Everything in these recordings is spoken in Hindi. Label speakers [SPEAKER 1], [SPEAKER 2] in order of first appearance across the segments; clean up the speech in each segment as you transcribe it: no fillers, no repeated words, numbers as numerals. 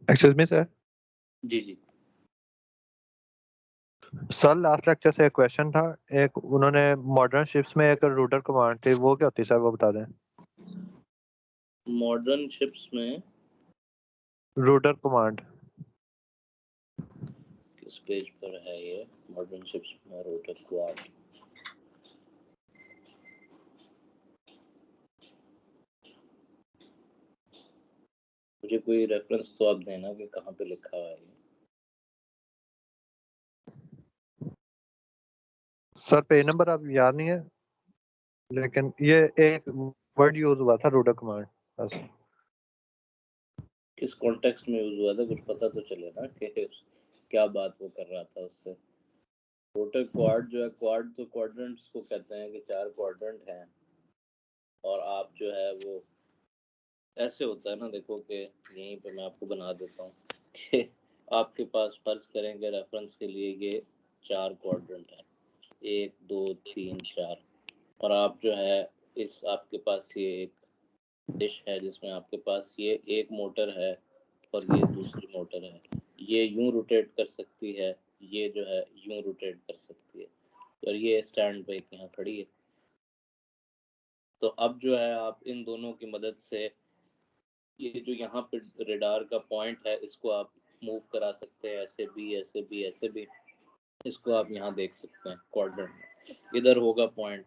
[SPEAKER 1] Excuse me sir.
[SPEAKER 2] जी जी
[SPEAKER 1] सर लास्ट लेक्चर से एक क्वेश्चन था, एक उन्होंने मॉडर्न शिप्स में एक रूटर कमांड थी, वो क्या होती है सर, वो बता दें।
[SPEAKER 2] मॉडर्न शिप्स में
[SPEAKER 1] रूटर कमांड।
[SPEAKER 2] किस पेज पर है ये? मॉडर्न शिप्स में रोटर क्वाड। मुझे कोई रेफरेंस तो आप देना कि कहाँ पे लिखा हुआ है ये।
[SPEAKER 1] सर पेज नंबर आप याद नहीं है, लेकिन ये एक वर्ड यूज हुआ था रूटर कमांड बस।
[SPEAKER 2] किस कॉन्टेक्स्ट में यूज हुआ था, कुछ पता तो चले ना कि क्या बात वो कर रहा था उससे। रोटर क्वाड जो है, क्वाड तो क्वाड्रेंट्स को कहते हैं कि 4 क्वाड्रेंट हैं, और आप जो है वो ऐसे होता है ना, देखो कि यहीं पे मैं आपको बना देता हूँ कि आपके पास फर्ज करेंगे रेफरेंस के लिए ये 4 क्वाड्रेंट हैं, 1 2 3 4, और आप जो है इस आपके पास ये एक डिश है जिसमें आपके पास ये एक मोटर है और ये दूसरी मोटर है। ये यूं रोटेट कर सकती है, ये जो है यूं रोटेट कर सकती है, और ये स्टैंड पे यहाँ खड़ी है। तो अब जो है आप इन दोनों की मदद से ये जो यहाँ पे रेडार का पॉइंट है इसको आप मूव करा सकते हैं, ऐसे भी ऐसे भी ऐसे भी। इसको आप यहाँ देख सकते हैं क्वाड्रेंट में, इधर होगा पॉइंट,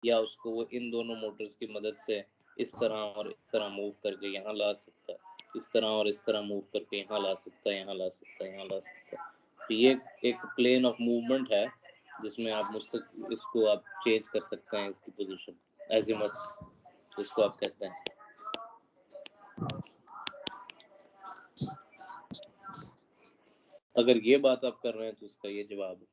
[SPEAKER 2] या उसको वो इन दोनों मोटर्स की मदद से इस तरह और इस तरह मूव करके यहाँ ला सकता है, इस तरह और इस तरह मूव करके यहाँ ला सकता है, यहाँ ला सकता है, यहाँ ला सकता है। तो ये एक प्लेन ऑफ मूवमेंट है जिसमें आप इसको आप चेंज कर सकते हैं, इसकी पोजीशन एजीमुथ इसको आप कहते हैं। अगर ये बात आप कर रहे हैं तो इसका ये जवाब है।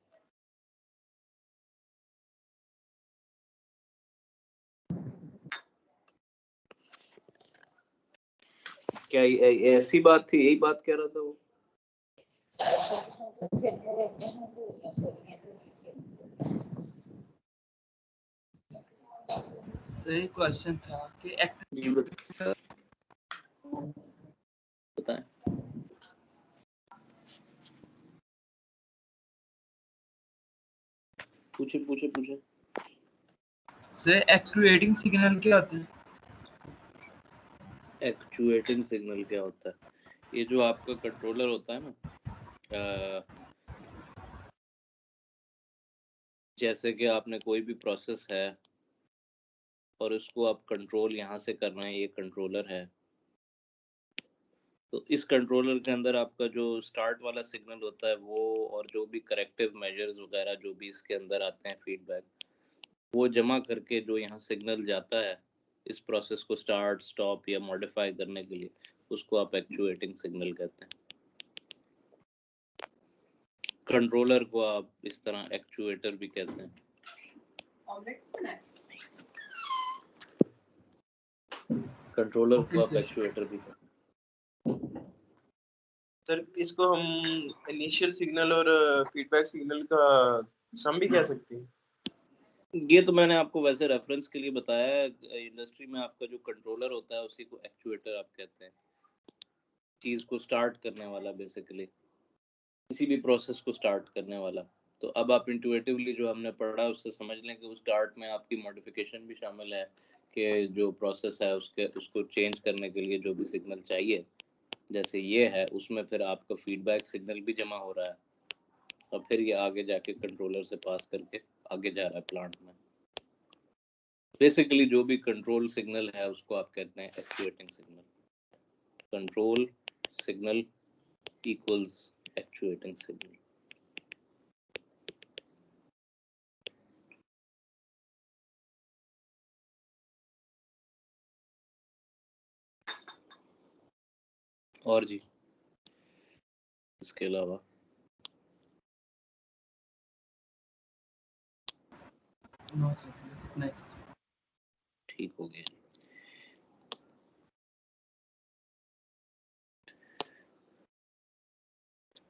[SPEAKER 2] क्या ऐसी बात थी, यही बात कह रहा था वो।
[SPEAKER 3] सही क्वेश्चन था कि
[SPEAKER 2] बताएं। पूछे पूछे पूछे
[SPEAKER 3] सर एक्चुएटिंग सिग्नल क्या होता है?
[SPEAKER 2] एक्चुएटिंग सिग्नल क्या होता है? ये जो आपका कंट्रोलर होता है ना, जैसे कि आपने कोई भी प्रोसेस है और उसको आप कंट्रोल यहाँ से कर रहे हैं, ये कंट्रोलर है, तो इस कंट्रोलर के अंदर आपका जो स्टार्ट वाला सिग्नल होता है वो, और जो भी करेक्टिव मेजर्स वगैरह जो भी इसके अंदर आते हैं फीडबैक, वो जमा करके जो यहाँ सिग्नल जाता है इस प्रोसेस को स्टार्ट स्टॉप या मॉडिफाई करने के लिए, उसको आप एक्चुएटिंग सिग्नल कहते हैं। कंट्रोलर को आप इस तरह एक्चुएटर भी कहते हैं। कंट्रोलर को आप एक्चुएटर भी कहते हैं।
[SPEAKER 4] सर इसको हम इनिशियल सिग्नल और फीडबैक सिग्नल का सम भी कह सकते हैं।
[SPEAKER 2] ये तो मैंने आपको वैसे रेफरेंस के लिए बताया है। इंडस्ट्री में आपका जो कंट्रोलर होता है उसी को एक्चुएटर आप कहते हैं, चीज़ को स्टार्ट करने वाला, बेसिकली किसी भी प्रोसेस को स्टार्ट करने वाला। तो अब आप इंट्यूटिवली जो हमने पढ़ा उससे समझ लें कि उस स्टार्ट में आपकी मॉडिफिकेशन भी शामिल है, कि जो प्रोसेस है उसको चेंज करने के लिए जो भी सिग्नल चाहिए, जैसे ये है, उसमें फिर आपका फीडबैक सिग्नल भी जमा हो रहा है और फिर ये आगे जाके कंट्रोलर से पास करके आगे जा रहा है प्लांट में। बेसिकली जो भी कंट्रोल सिग्नल है उसको आप कहते हैं actuating signal. Control signal equals actuating signal. और जी इसके अलावा
[SPEAKER 3] नो सर, बस इतना ही।
[SPEAKER 2] ठीक हो गया।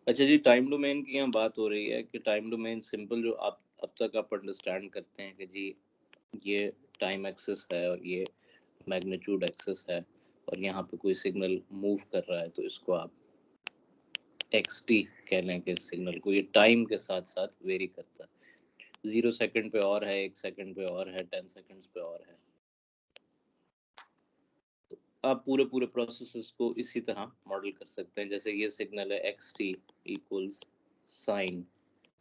[SPEAKER 2] अच्छा जी, टाइम डोमेन की यहाँ बात हो रही है कि टाइम डोमेन सिंपल जो आप अब तक आप अंडरस्टैंड करते हैं कि जी ये टाइम एक्सेस है और ये मैग्नीट्यूड एक्सेस है, और यहाँ पे कोई सिग्नल मूव कर रहा है तो इसको आप xt कह लें कि इस सिग्नल को, ये टाइम के साथ साथ वेरी करता है। 0 सेकंड पे और है, 1 सेकंड पे और है, 10 सेकंड्स पे और है। तो आप पूरे प्रोसेसेस को इसी तरह मॉडल कर सकते हैं। जैसे ये सिग्नल है xt equals sine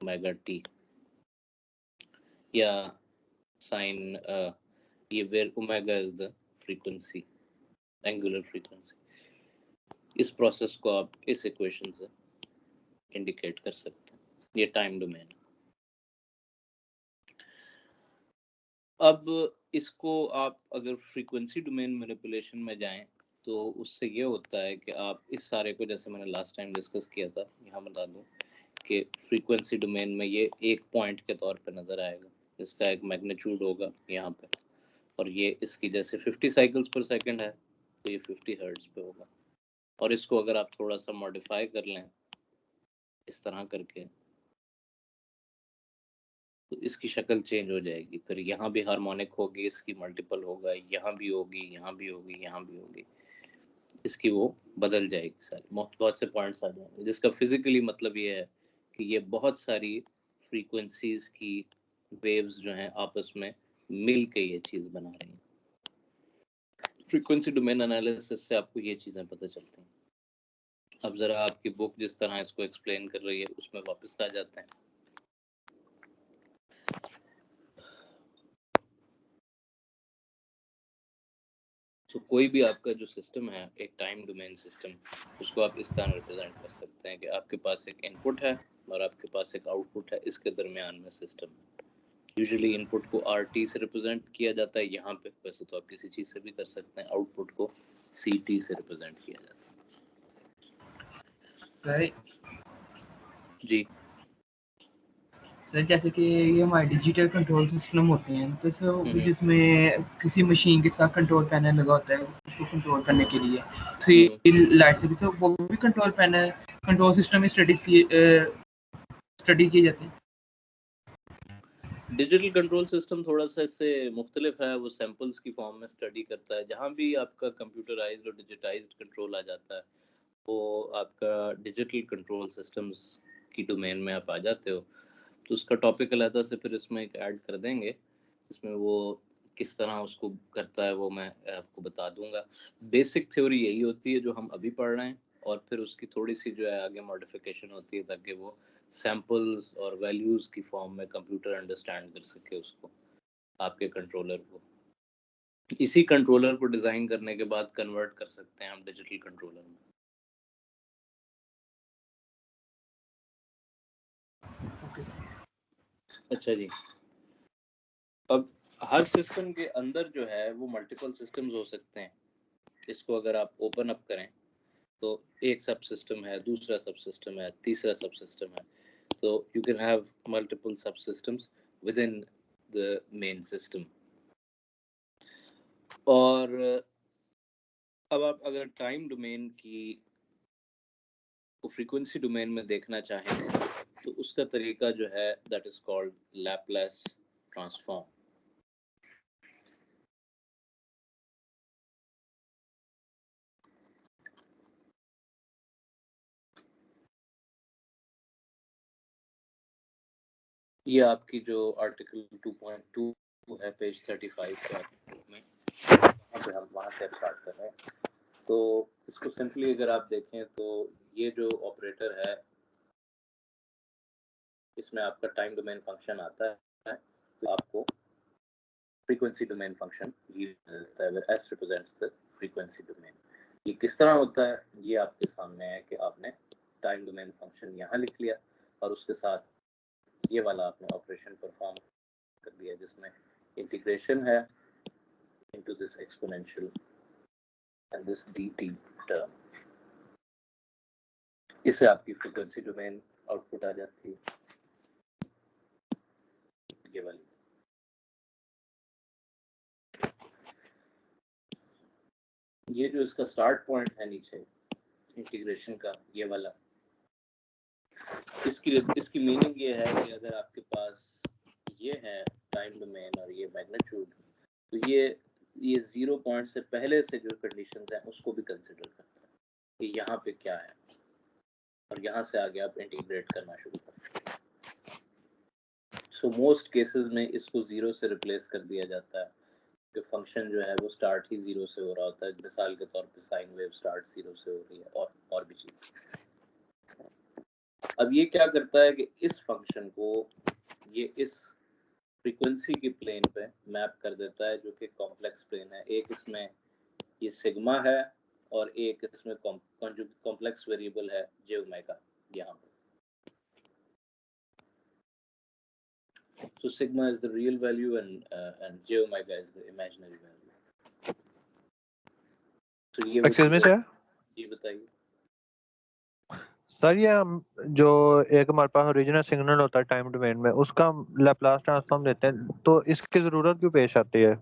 [SPEAKER 2] omega t, या साइन ये where omega is the frequency, angular frequency. इस प्रोसेस को आप इस इक्वेशन से इंडिकेट कर सकते हैं। ये टाइम डोमेन। अब इसको आप अगर फ्रीक्वेंसी डोमेन मैनिपुलेशन में जाएं तो उससे ये होता है कि आप इस सारे को, जैसे मैंने लास्ट टाइम डिस्कस किया था, यहाँ बता दूं कि फ्रीक्वेंसी डोमेन में ये एक पॉइंट के तौर पे नज़र आएगा, इसका एक मैग्नीट्यूड होगा यहाँ पे, और ये इसकी जैसे 50 साइकिल्स पर सेकंड है तो ये 50 हर्ट्ज पे होगा। और इसको अगर आप थोड़ा सा मॉडिफाई कर लें इस तरह करके तो इसकी शक्ल चेंज हो जाएगी। फिर यहाँ भी हार्मोनिक होगी, इसकी मल्टीपल होगा, यहाँ भी होगी, यहाँ भी होगी, यहाँ भी होगी, इसकी वो बदल जाएगी सारी, बहुत से पॉइंट्स आ जाएंगे, जिसका फिजिकली मतलब ये है कि ये बहुत सारी फ्रीक्वेंसीज की वेव्स जो हैं आपस में मिल के ये चीज़ बना रही हैं। फ्रीक्वेंसी डोमेन एनालिसिस से आपको ये चीज़ें पता चलती हैं। अब ज़रा आपकी बुक जिस तरह इसको एक्सप्लेन कर रही है उसमें वापस आ जाते हैं। तो कोई भी आपका जो सिस्टम है, एक टाइम डोमेन सिस्टम, उसको आप इस तरह रिप्रेजेंट कर सकते हैं कि आपके पास एक इनपुट है और आपके पास एक आउटपुट है, इसके दरमियान में सिस्टम है। यूजुअली इनपुट को RT से रिप्रेजेंट किया जाता है यहाँ पे, वैसे तो आप किसी चीज़ से भी कर सकते हैं। आउटपुट को CT से रिप्रेजेंट किया जाता है। जी
[SPEAKER 3] सर, जैसे कि ये हमारे डिजिटल कंट्रोल सिस्टम होते हैं, तो सर जिसमें किसी मशीन के साथ कंट्रोल पैनल लगा होता है उसको कंट्रोल करने के लिए, 3 लाइट से भी, सर वो भी कंट्रोल पैनल कंट्रोल सिस्टम में स्टडी किए जाते हैं।
[SPEAKER 2] डिजिटल कंट्रोल सिस्टम थोड़ा सा इससे मुख्तलिफ है, वो सैम्पल्स की फॉर्म में स्टडी करता है। जहाँ भी आपका कंप्यूटराइज्ड और डिजिटाइज्ड कंट्रोल आ जाता है वो आपका डिजिटल कंट्रोल सिस्टम्स की डोमेन में आप आ जाते हो। तो उसका टॉपिक अलग से फिर इसमें एक ऐड कर देंगे, इसमें वो किस तरह उसको करता है वो मैं आपको बता दूंगा। बेसिक थ्योरी यही होती है जो हम अभी पढ़ रहे हैं, और फिर उसकी थोड़ी सी जो है आगे मॉडिफिकेशन होती है ताकि वो सैम्पल्स और वैल्यूज़ की फॉर्म में कंप्यूटर अंडरस्टैंड कर सके उसको, आपके कंट्रोलर को। इसी कंट्रोलर को डिज़ाइन करने के बाद कन्वर्ट कर सकते हैं हम डिजिटल कंट्रोलर में।
[SPEAKER 3] Okay sir.
[SPEAKER 2] अच्छा जी, अब हर सिस्टम के अंदर जो है वो मल्टीपल सिस्टम्स हो सकते हैं। इसको अगर आप ओपन अप करें तो एक सब सिस्टम है, दूसरा सब सिस्टम है, तीसरा सब सिस्टम है। तो यू कैन हैव मल्टीपल सब systems with in the main system. और अब आप अगर टाइम डोमेन की को फ्रीक्वेंसी डोमेन में देखना चाहें तो उसका तरीका जो है that is called Laplace transform. ये आपकी जो आर्टिकल 2.2 है पेज 35 का में, वहाँ पे हम वहाँ से स्टार्ट कर रहे हैं। तो इसको सिंपली अगर आप देखें तो ये जो ऑपरेटर है इसमें आपका टाइम डोमेन फंक्शन आता है, तो आपको फ्रीक्वेंसी डोमेन फंक्शन ये मिलता है, where S represents the frequency domain। ये किस तरह होता है ये आपके सामने है कि आपने टाइम डोमेन फंक्शन यहाँ लिख लिया और उसके साथ ये वाला आपने ऑपरेशन परफॉर्म कर दिया जिसमें इंटीग्रेशन है into this exponential and this dt term। इससे आपकी फ्रीक्वेंसी डोमेन आउटपुट आ जाती है ये वाली। ये जो इसका स्टार्ट पॉइंट है नीचे इंटीग्रेशन का ये वाला, इसकी मीनिंग ये है कि अगर आपके पास ये है टाइम डोमेन और ये मैग्नीट्यूड, तो ये 0 पॉइंट से पहले से जो कंडीशंस हैं उसको भी कंसिडर करता है कि यहाँ पे क्या है। और यहाँ से आगे आप इंटीग्रेट करना शुरू कर सकते हैं। सो मोस्ट केसेस में इसको 0 से रिप्लेस कर दिया जाता है कि फंक्शन जो है वो स्टार्ट ही 0 से हो रहा होता है। मिसाल के तौर पे साइन वेव स्टार्ट 0 से हो रही है और भी चीज़। अब ये क्या करता है कि इस फंक्शन को ये इस फ्रीक्वेंसी के प्लेन पे मैप कर देता है जो कि कॉम्प्लेक्स प्लेन है। एक इसमें ये सिग्मा है और एक इसमें कॉम्प्लेक्स वेरिएबल है जे ओमेगा यहाँ पे। So sigma is the real value and j omega is the imaginary value. So ये वो
[SPEAKER 1] एक्सेस में
[SPEAKER 2] चीज़ है।
[SPEAKER 1] से
[SPEAKER 2] जी बताइए
[SPEAKER 1] सर, ये हम जो एक हमारे पास ओरिजिनल सिग्नल होता है टाइम डोमेन में, उसका लैप्लास ट्रांसफॉर्म लेते हैं, तो इसकी जरूरत क्यों पेश आती है?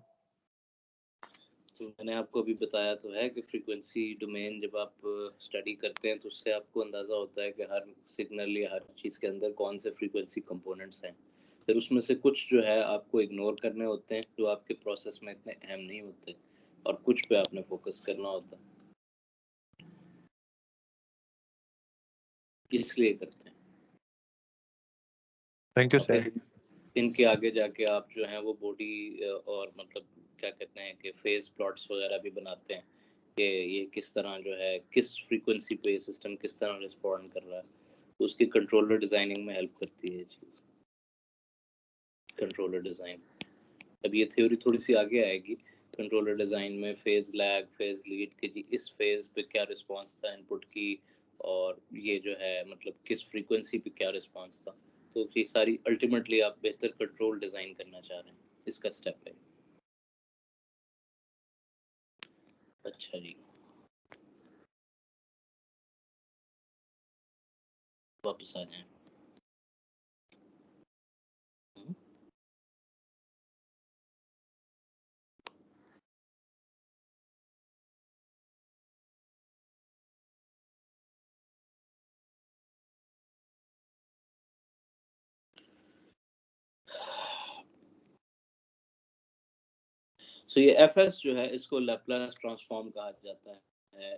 [SPEAKER 2] तो मैंने आपको अभी बताया तो है कि फ्रीक्वेंसी डोमेन जब आप स्टडी करते हैं तो उससे आपको अंदाज़ा होता है कि हर सिग्नल या हर चीज़ के अंदर कौन से फ्रीक्वेंसी कंपोनेंट्स हैं। फिर उसमें से कुछ जो है आपको इग्नोर करने होते हैं जो आपके प्रोसेस में इतने अहम नहीं होते और कुछ पे आपने फोकस करना होता है, इसलिए करते हैं।
[SPEAKER 1] थैंक यू
[SPEAKER 2] और
[SPEAKER 1] सर।
[SPEAKER 2] फिर इनके आगे जाके आप जो हैं वो बॉडी और मतलब क्या कहते हैं कि फेज प्लॉट्स वगैरह भी बनाते हैं कि ये किस तरह जो है किस फ्रीक्वेंसी पे सिस्टम किस तरह रिस्पॉन्ड कर रहा है। तो उसकी कंट्रोलर डिज़ाइनिंग में हेल्प करती है ये चीज़, कंट्रोलर डिज़ाइन। अब ये थ्योरी थोड़ी सी आगे आएगी कंट्रोलर डिज़ाइन में, फेज लैग, फेज लीड के जी इस फेज पे क्या रिस्पॉन्स था इनपुट की और ये जो है मतलब किस फ्रीक्वेंसी पे क्या रिस्पॉन्स था। तो ये सारी अल्टीमेटली आप बेहतर कंट्रोल डिज़ाइन करना चाह रहे हैं, इसका स्टेप है। अच्छा जी, वापस आ जाएं। सो ये एफ एस जो है इसको लैप्लास ट्रांसफॉर्म कहा जाता है।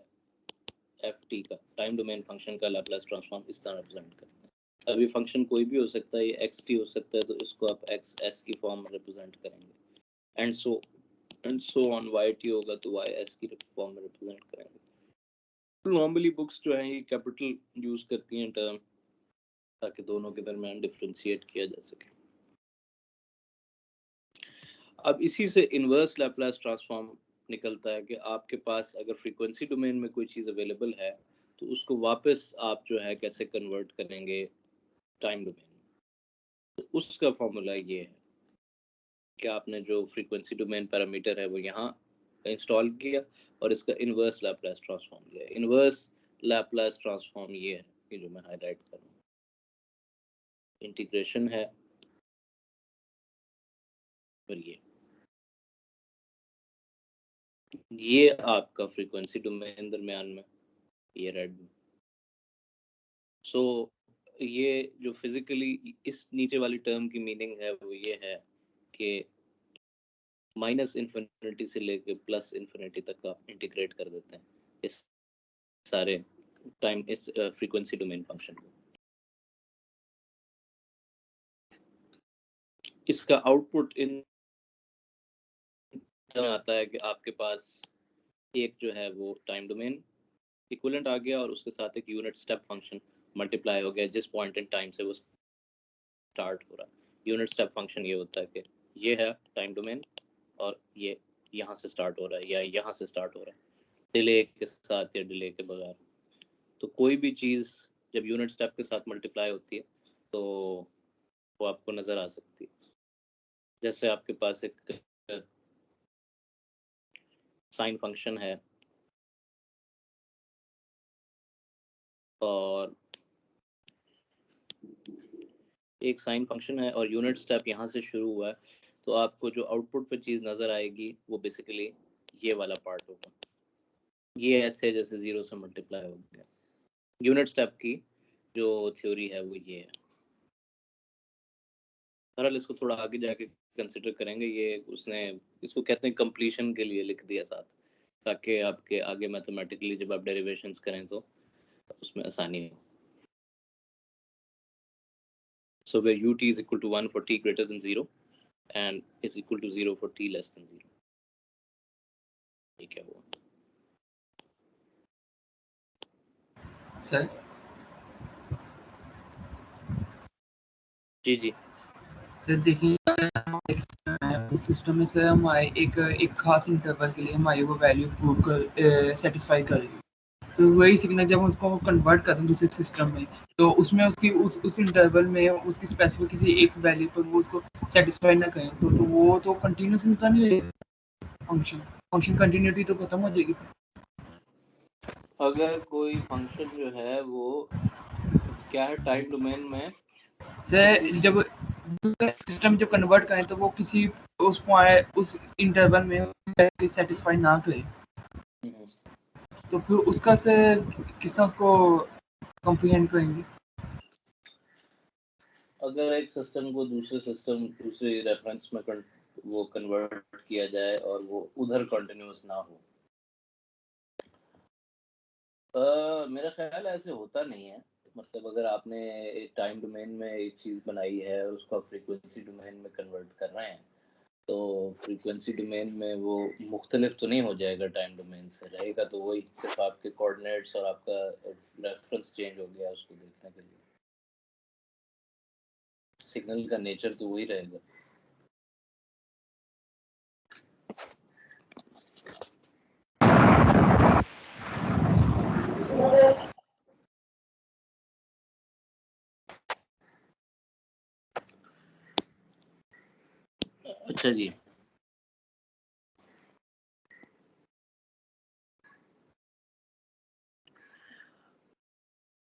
[SPEAKER 2] एफ टी का टाइम डोमेन फंक्शन का लैप्लास ट्रांसफॉर्म इस तरह रिप्रेजेंट करते हैं। अब ये फंक्शन कोई भी हो सकता है, ये एक्स टी हो सकता है तो इसको आप एक्स एस की फॉर्म में रिप्रेजेंट करेंगे and so on. Y T होगा तो वाई एस की फॉर्म में रिप्रेजेंट करेंगे। नॉर्मली बुक्स जो है ये कैपिटल यूज करती हैं टर्म ताकि दोनों के दरमियान डिफरेंशिएट किया जा सके। अब इसी से इन्वर्स लैप्लास ट्रांसफॉर्म निकलता है कि आपके पास अगर फ्रीक्वेंसी डोमेन में कोई चीज़ अवेलेबल है तो उसको वापस आप जो है कैसे कन्वर्ट करेंगे टाइम डोमेन में। तो उसका फॉर्मूला ये है कि आपने जो फ्रीक्वेंसी डोमेन पैरामीटर है वो यहाँ इंस्टॉल किया और इसका इन्वर्स लैप्लास ट्रांसफॉर्म लिया। इन्वर्स लैप्लास ट्रांसफॉर्म ये है कि जो मैं हाईलाइट कर रहा हूँ, इंटीग्रेशन है और ये आपका फ्रीक्वेंसी डोमेन दरमियान में ये रेड में। सो ये जो फिजिकली इस नीचे वाली टर्म की मीनिंग है वो ये है कि माइनस इन्फिनिटी से लेके प्लस इन्फिनिटी तक का इंटीग्रेट कर देते हैं इस सारे टाइम इस फ्रीक्वेंसी डोमेन फंक्शन को। इसका आउटपुट इन तरह आता है कि आपके पास एक जो है वो टाइम डोमेन इक्विवेलेंट आ गया और उसके साथ एक यूनिट स्टेप फंक्शन मल्टीप्लाई हो गया जिस पॉइंट इन टाइम से वो स्टार्ट हो रहा है। यूनिट स्टेप फंक्शन ये होता है कि ये है टाइम डोमेन और ये यहाँ से स्टार्ट हो रहा है या यहाँ से स्टार्ट हो रहा है, डिले के साथ या डिले के बगैर। तो कोई भी चीज़ जब यूनिट स्टेप के साथ मल्टीप्लाई होती है तो वो आपको नज़र आ सकती है। जैसे आपके पास एक साइन फंक्शन है और एक साइन फंक्शन है और यूनिट स्टेप यहाँ से शुरू हुआ है, तो आपको जो आउटपुट पे चीज़ नज़र आएगी वो बेसिकली ये वाला पार्ट होगा। ये ऐसे जैसे 0 से मल्टीप्लाई हो गया। यूनिट स्टेप की जो थ्योरी है वो ये है। बहरहाल इसको थोड़ा आगे जाके कंसिडर करेंगे। ये उसने इसको कहते हैं कंप्लीशन के लिए लिख दिया साथ, ताकि आपके आगे मैथमेटिकली जब आप डेरिवेशंस करें तो उसमें आसानी हो। So where ut is equal to 1 for t greater than 0 and is equal to 0 for t less than 0. ये क्या हुआ?
[SPEAKER 3] सर
[SPEAKER 2] जी
[SPEAKER 3] सर देखिए सिस्टम में सर हमारे एक खास इंटरवल के लिए हमारी वो वैल्यू प्रूव कर सेटिस्फाई कर रही है, तो वही सिग्नल जब हम उसको कन्वर्ट करते हैं दूसरे सिस्टम में, तो उसमें उसकी उस इंटरवल में उसकी स्पेसिफिक किसी एक वैल्यू पर वो उसको सेटिस्फाई ना करें, तो वो तो कंटिन्यूस तो नहीं होगा, फंक्शन कंटिन्यूटी तो खत्म हो जाएगी।
[SPEAKER 2] अगर कोई फंक्शन जो है वो क्या है टाइम डोमेन में
[SPEAKER 3] सर जब सिस्टम जब कन्वर्ट करें तो वो किसी उस पॉइंट उस इंटरवल में सेटिस्फाई ना करे, तो फिर उसका से किस तरह उसको कॉम्प्रिहेंड करेंगे?
[SPEAKER 2] अगर एक सिस्टम को दूसरे रेफरेंस में वो कन्वर्ट किया जाए और वो उधर कंटिन्यूस ना हो, मेरा ख्याल ऐसे होता नहीं है। मतलब अगर आपने एक टाइम डोमेन में एक चीज़ बनाई है और उसको फ्रीक्वेंसी डोमेन में कन्वर्ट कर रहे हैं, तो फ्रीक्वेंसी डोमेन में वो मुख्तलिफ तो नहीं हो जाएगा, टाइम डोमेन से रहेगा तो वही, सिर्फ आपके कोऑर्डिनेट्स और आपका रेफरेंस चेंज हो गया उसको देखने के लिए। सिग्नल का नेचर तो वही रहेगा। अच्छा जी,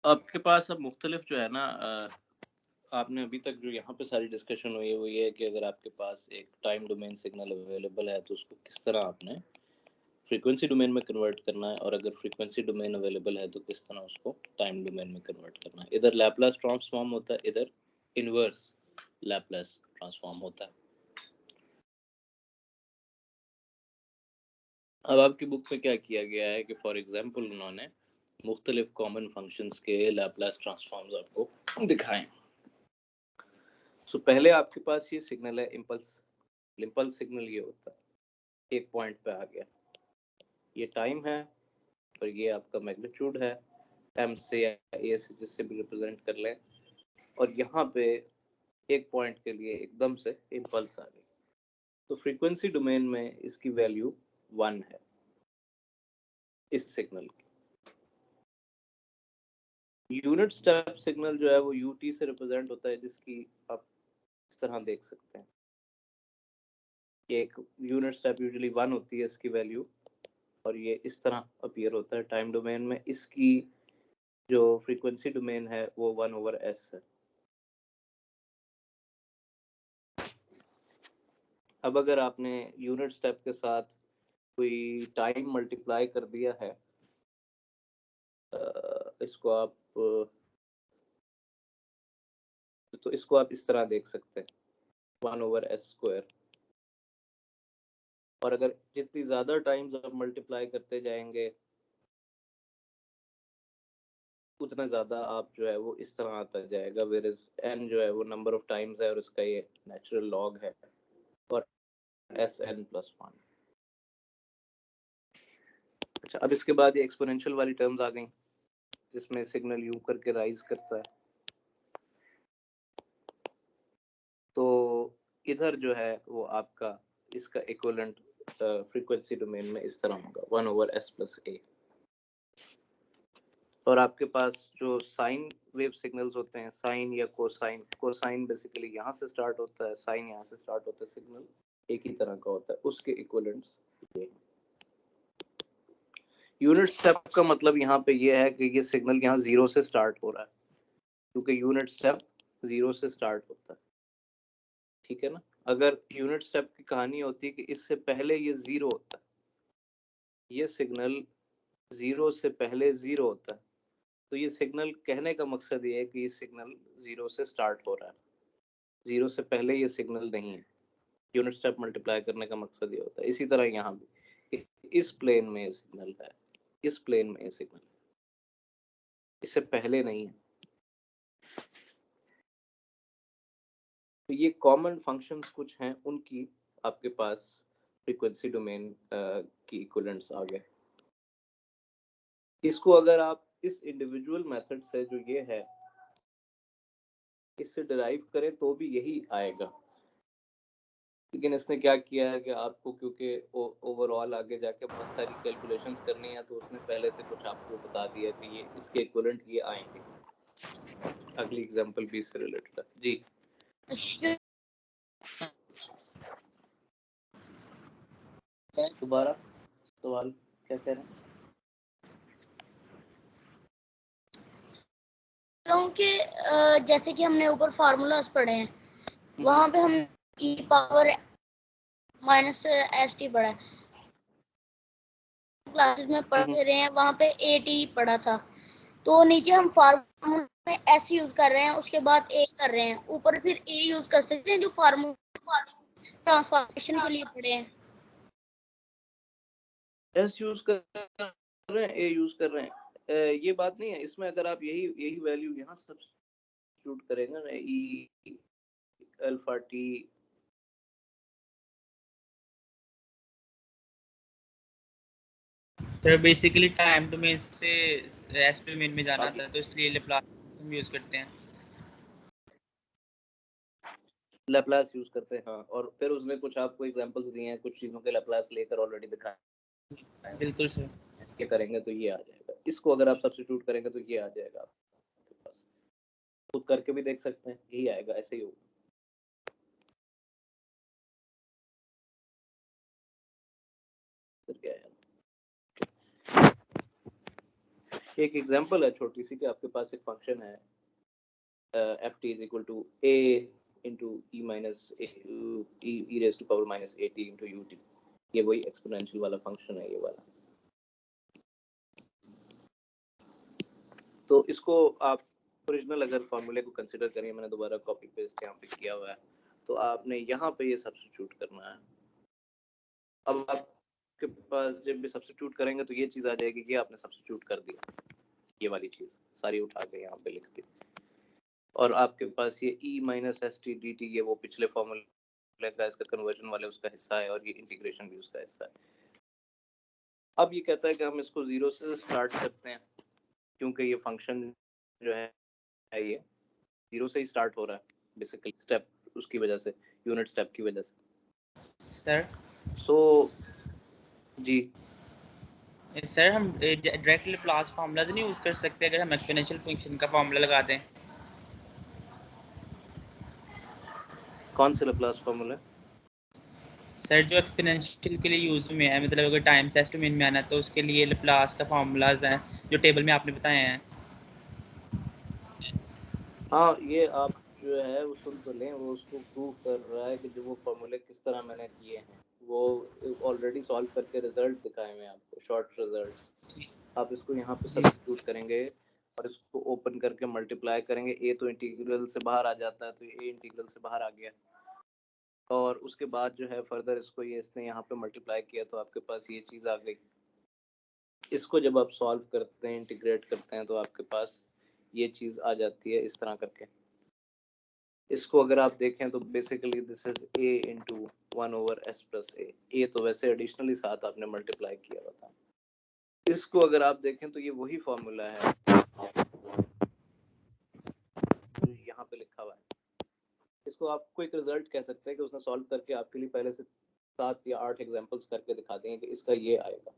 [SPEAKER 2] आपके पास अब मुख्तलिफ जो है ना, आपने अभी तक जो यहाँ पे सारी डिस्कशन हुई है वो ये है कि अगर आपके पास एक टाइम डोमेन सिग्नल अवेलेबल है तो उसको किस तरह आपने फ्रीक्वेंसी डोमेन में कन्वर्ट करना है, और अगर फ्रीक्वेंसी डोमेन अवेलेबल है तो किस तरह उसको टाइम डोमेन में कन्वर्ट करना है। इधर लैप्लास ट्रांसफॉर्म होता है, इधर इनवर्स लैप्लास ट्रांसफॉर्म होता है। अब आपकी बुक में क्या किया गया है कि फॉर एग्जांपल उन्होंने मुख्तलिफ कॉमन फंक्शंस के लैप्लास ट्रांसफॉर्म्स आपको दिखाएं। सो पहले आपके पास ये सिग्नल है इम्पल्स सिग्नल, ये होता है एक पॉइंट पे आ गया, ये टाइम है और ये आपका मैग्नीट्यूड है, एम से या ए से जिससे भी रिप्रेजेंट कर लें, और यहाँ पे एक पॉइंट के लिए एकदम से इम्पल्स आ गई, तो फ्रीक्वेंसी डोमेन में इसकी वैल्यू 1 है इस सिग्नल की। यूनिट स्टेप सिग्नल जो है वो यूटी से रिप्रेजेंट होता है, जिसकी आप इस तरह देख सकते हैं, एक यूनिट स्टेप यूजुअली 1 होती है इसकी वैल्यू, और ये इस तरह अपीयर होता है टाइम डोमेन में। इसकी जो फ्रीक्वेंसी डोमेन है वो 1/s है। अब अगर आपने यूनिट स्टेप के साथ कोई टाइम मल्टीप्लाई कर दिया है, इसको आप तो इसको आप इस तरह देख सकते हैं 1/s², और अगर जितनी ज्यादा टाइम्स आप मल्टीप्लाई करते जाएंगे उतना ज्यादा आप जो है वो इस तरह आता जाएगा, वेयर इज n जो है वो नंबर ऑफ टाइम्स है और इसका ये नेचुरल लॉग है, और sn+1। अच्छा, अब इसके बाद ये एक्सपोनेंशियल वाली टर्म्स आ गई जिसमें सिग्नल यूं करके राइज करता है, तो इधर जो है वो आपका इसका इक्विवेलेंट फ्रीक्वेंसी डोमेन में इस तरह होगा 1/s+a। और आपके पास जो साइन वेव सिग्नल्स होते हैं, साइन या कोसाइन बेसिकली यहाँ से स्टार्ट होता है, साइन यहाँ से स्टार्ट होता है, सिग्नल एक ही तरह का होता है, उसके इक्विवेलेंट्स ये। यूनिट स्टेप का मतलब यहाँ पे ये है कि ये सिग्नल यहाँ 0 से स्टार्ट हो रहा है, क्योंकि यूनिट स्टेप 0 से स्टार्ट होता है, ठीक है ना। अगर यूनिट स्टेप की कहानी होती है कि इससे पहले ये 0 होता है, ये सिग्नल 0 से पहले 0 होता है, तो ये सिग्नल कहने का मकसद ये है कि ये सिग्नल 0 से स्टार्ट हो रहा है, 0 से पहले ये सिग्नल नहीं है। यूनिट स्टेप मल्टीप्लाई करने का मकसद ये होता है। इसी तरह यहाँ भी इस प्लेन में ये सिग्नल है, इस प्लेन में ये सिग्नल है, इससे पहले नहीं है। तो ये कॉमन फंक्शंस कुछ हैं, उनकी आपके पास फ्रीक्वेंसी डोमेन की इक्विवेलेंट्स आ गए। इसको अगर आप इस इंडिविजुअल मेथड से जो ये है इससे डिराइव करें तो भी यही आएगा, लेकिन इसने क्या किया है कि आपको क्योंकि ओवरऑल आगे जाके बहुत सारी कैलकुलेशंस करनी है तो उसने पहले से कुछ आपको बता दिया कि ये इसके इक्विवेलेंट ये आएंगे। अगली एग्जांपल भी इससे रिलेटेड है जी। दोबारा सवाल क्या कह रहे हैं?
[SPEAKER 5] कि जैसे कि हमने ऊपर फार्मूलाज पढ़े हैं, वहां पे हम e power minus S T पढ़ा है, क्लासेस में पढ़ रहे हैं, वहां पे ए टी पढ़ा था। तो नीचे हम फार्मूला में एस यूज कर रहे हैं, उसके बाद ए कर रहे हैं, ऊपर फिर ए यूज कर सकते हैं जो फार्मूला ट्रांसफॉर्मेशन के लिए पढ़े हैं।
[SPEAKER 2] एस यूज कर रहे हैं, ए यूज कर रहे हैं, ये बात नहीं है इसमें। अगर आप यही वैल्यू यहाँ सब्स्टिट्यूट करेंगे ना, ई अल्फा टी,
[SPEAKER 3] तो बेसिकली टाइम डोमेन से एस डोमेन में जाना था, तो इसलिए लैप्लास हम यूज करते हैं,
[SPEAKER 2] लैप्लास यूज करते हैं। हाँ, और फिर उसने कुछ आपको एग्जांपल्स दिए हैं, कुछ चीजों के लैप्लास लेकर ऑलरेडी दिखाया।
[SPEAKER 3] बिल्कुल सर।
[SPEAKER 2] ये करेंगे तो ये आ जाएगा, इसको अगर आप सब्स्टिट्यूट करेंगे तो ये आ जाएगा आपके पास। खुद करके भी देख सकते हैं, यही आएगा, ऐसे ही होगा। क्या है, एक एग्जांपल है छोटी सी कि आपके पास एक फंक्शन है F T is equal to A into E minus E raise to power minus A T into U T. ये वही एक्सपोनेंशियल वाला फंक्शन है, ये वाला। तो इसको आप ओरिजिनल अगर फॉर्मूले को कंसिडर करें, मैंने दोबारा कॉपी पेस्ट यहाँ पे किया हुआ है, तो आपने यहाँ पे ये सब्स्टिट्यूट करना है। अब आपके पास जब भी सब्स्टिट्यूट करेंगे तो ये चीज़ आ जाएगी कि आपने सब्स्टिट्यूट कर दिया, ये वाली चीज़ सारी उठा के यहाँ पे लिख दी, और आपके पास ये e minus S T D T, ये वो पिछले फॉर्मूले का इसका कन्वर्जन वाले उसका हिस्सा है, और ये इंटीग्रेशन भी उसका हिस्सा है। अब ये कहता है कि हम इसको जीरो से स्टार्ट करते हैं, क्योंकि ये फंक्शन जो है ये जीरो से ही स्टार्ट हो रहा है बेसिकली, स्टेप उसकी वजह से, यूनिट स्टेप की वजह से।
[SPEAKER 3] सर
[SPEAKER 2] जी
[SPEAKER 3] सर हम डायरेक्ट लैप्लास फार्मूलाज नहीं यूज कर सकते अगर हम एक्सपोनेंशियल फंक्शन का फार्मूला लगा दें?
[SPEAKER 2] कौन से लैप्लास फार्मूला?
[SPEAKER 3] सर जो एक्सपोनेंशियल के लिए यूज में है, मतलब अगर टाइम से एस डोमेन में आना है तो उसके लिए लैप्लास का फार्मूलाज हैं जो टेबल में आपने बताए हैं।
[SPEAKER 2] हाँ, ये आप जो है वो सुन तो लें, वो उसको प्रूव कर रहा है कि जो वो फॉर्मूले किस तरह मैंने किए हैं वो ऑलरेडी सॉल्व करके रिजल्ट दिखाए हैं आपको, शॉर्ट रिजल्ट्स। आप इसको यहाँ पे सब्स्टिट्यूट करेंगे और इसको ओपन करके मल्टीप्लाई करेंगे, ए तो इंटीग्रल से बाहर आ जाता है, तो ये ए इंटीग्रल से बाहर आ गया, और उसके बाद जो है फर्दर इसको ये इसने यहाँ पे मल्टीप्लाई किया तो आपके पास ये चीज़ आ गई। इसको जब आप सॉल्व करते हैं, इंटीग्रेट करते हैं, तो आपके पास ये चीज़ आ जाती है इस तरह करके। इसको अगर आप देखें तो basically this is a into one over s plus a तो वैसे एडिशनली साथ आपने मल्टीप्लाई किया हुआ था। इसको अगर आप देखें तो ये वही फॉर्मूला है यहाँ पे लिखा हुआ है। इसको आप क्विक रिजल्ट कह सकते हैं कि उसने सॉल्व करके आपके लिए पहले से 7 या 8 एग्जांपल्स करके दिखा देंगे कि इसका ये आएगा।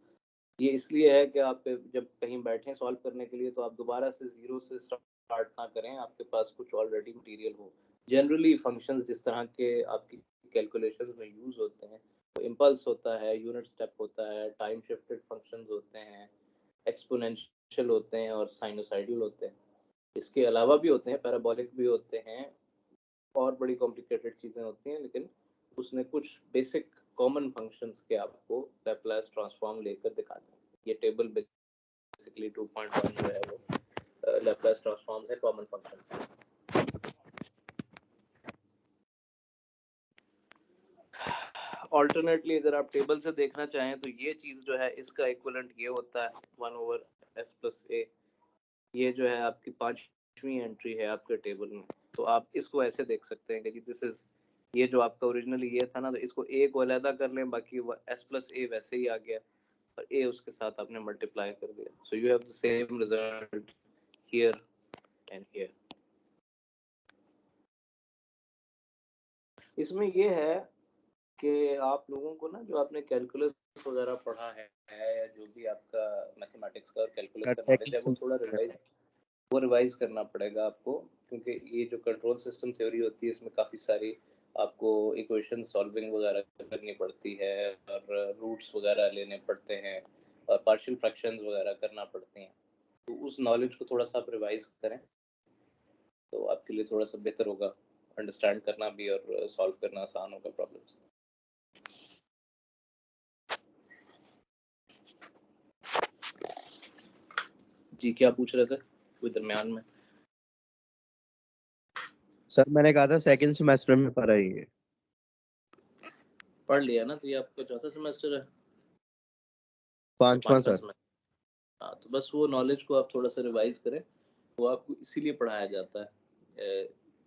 [SPEAKER 2] ये इसलिए है कि आप जब कहीं बैठे सॉल्व करने के लिए तो आप दोबारा से जीरो से स्टार्ट ना करें, आपके पास कुछ ऑलरेडी मटेरियल हो। जनरली फंक्शंस जिस तरह के आपकी कैलकुलेशंस में यूज होते हैं, तो इम्पल्स होता है, यूनिट स्टेप होता है, टाइम शिफ्टेड फंक्शंस होते हैं, एक्सपोनेंशियल होते हैं और साइनोसाइडल होते हैं। इसके अलावा भी होते हैं, पैराबोलिक भी होते हैं, और बड़ी कॉम्प्लिकेटेड चीज़ें होती हैं, लेकिन उसने कुछ बेसिक कॉमन फंक्शंस के आपको लैप्लास ट्रांसफॉर्म लेकर दिखा दें। ये टेबल बेसिकली 2.1 जो है वो लैप्लास ट्रांसफॉर्म है कॉमन फंक्शंस। ऑल्टरनेटली अगर आप टेबल से देखना चाहें तो ये चीज़ जो है इसका इक्विवेलेंट ये होता है 1 ओवर एस प्लस ए। ये जो है आपकी 5वीं एंट्री है आपके टेबल में, तो आप इसको ऐसे देख सकते हैं कि दिस इज, ये जो आपका ओरिजिनली ये था ना, तो इसको ए को अलहदा कर लें, बाकी वो एस प्लस ए वैसे ही आ गया और ए उसके साथ आपने मल्टीप्लाई कर दिया, so you have the same result here and here. इसमें ये है कि आप लोगों को ना, जो आपने कैलकुलस वगैरह पढ़ा है या जो भी आपका मैथमेटिक्स का और कैलकुलस का नॉलेज है, वो थोड़ा रिवाइज करना पड़ेगा आपको, क्योंकि ये जो कंट्रोल सिस्टम थ्योरी होती है इसमें काफ़ी सारी आपको इक्वेशन सॉल्विंग वगैरह करनी पड़ती है और रूट्स वगैरह लेने पड़ते हैं और पार्शियल फ्रैक्शंस वगैरह करना पड़ती हैं। तो उस नॉलेज को थोड़ा सा आप रिवाइज करें तो आपके लिए थोड़ा सा बेहतर होगा, अंडरस्टैंड करना भी और सॉल्व करना आसान होगा प्रॉब्लम्स। जी क्या पूछ रहे थे कोई दरमियान में?
[SPEAKER 6] सर मैंने कहा था सेकंड सेमेस्टर में पढ़ा है,
[SPEAKER 2] पढ़ लिया ना, तो ये आपका चौथा सेमेस्टर है,
[SPEAKER 6] पांचवा सर।
[SPEAKER 2] हाँ, तो बस वो नॉलेज को आप थोड़ा सा रिवाइज करें, वो आपको इसीलिए पढ़ाया जाता है,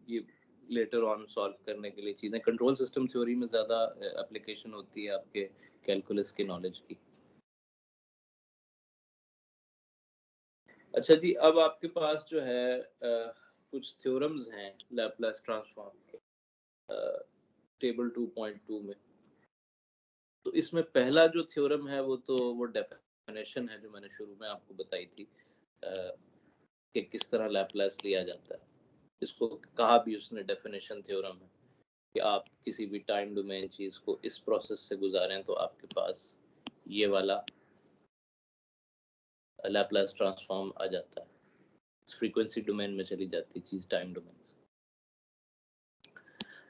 [SPEAKER 2] ये लेटर ऑन सॉल्व करने के लिए चीज़ें। कंट्रोल सिस्टम थ्योरी में ज़्यादा एप्लीकेशन होती है आपके कैलकुलस की नॉलेज की। अच्छा जी, अब आपके पास जो है कुछ थ्योरम्स हैं लैप्लास ट्रांसफॉर्म के टेबल 2.2 में। तो इसमें पहला जो थ्योरम है वो डेफिनेशन है जो मैंने शुरू में आपको बताई थी कि किस तरह लैप्लास लिया जाता है। इसको कहा भी उसने डेफिनेशन थ्योरम है कि आप किसी भी टाइम डोमेन चीज़ को इस प्रोसेस से गुजारें तो आपके पास ये वाला लैप्लास ट्रांसफॉर्म आ जाता है, फ्रीक्वेंसी डोमेन में चली जाती है चीज़ टाइम डोमेन से।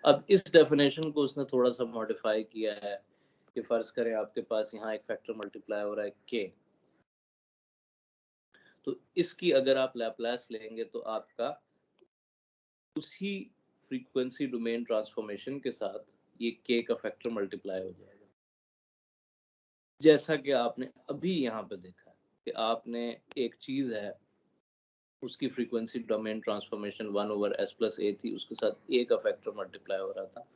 [SPEAKER 2] अब इस डेफिनेशन को उसने थोड़ा सा मॉडिफाई किया है कि फर्ज करें आपके पास यहाँ एक फैक्टर मल्टीप्लाई हो रहा है k, तो इसकी अगर आप लैप्लास लेंगे तो आपका उसी फ्रीक्वेंसी डोमेन ट्रांसफॉर्मेशन के साथ ये k का फैक्टर मल्टीप्लाई हो जाएगा। जैसा कि आपने अभी यहाँ पे देखा कि आपने एक चीज़ है उसकी फ्रीक्वेंसी डोमेन ट्रांसफॉर्मेशन 1/s+a थी, उसके साथ a का फैक्टर मल्टीप्लाई हो रहा था,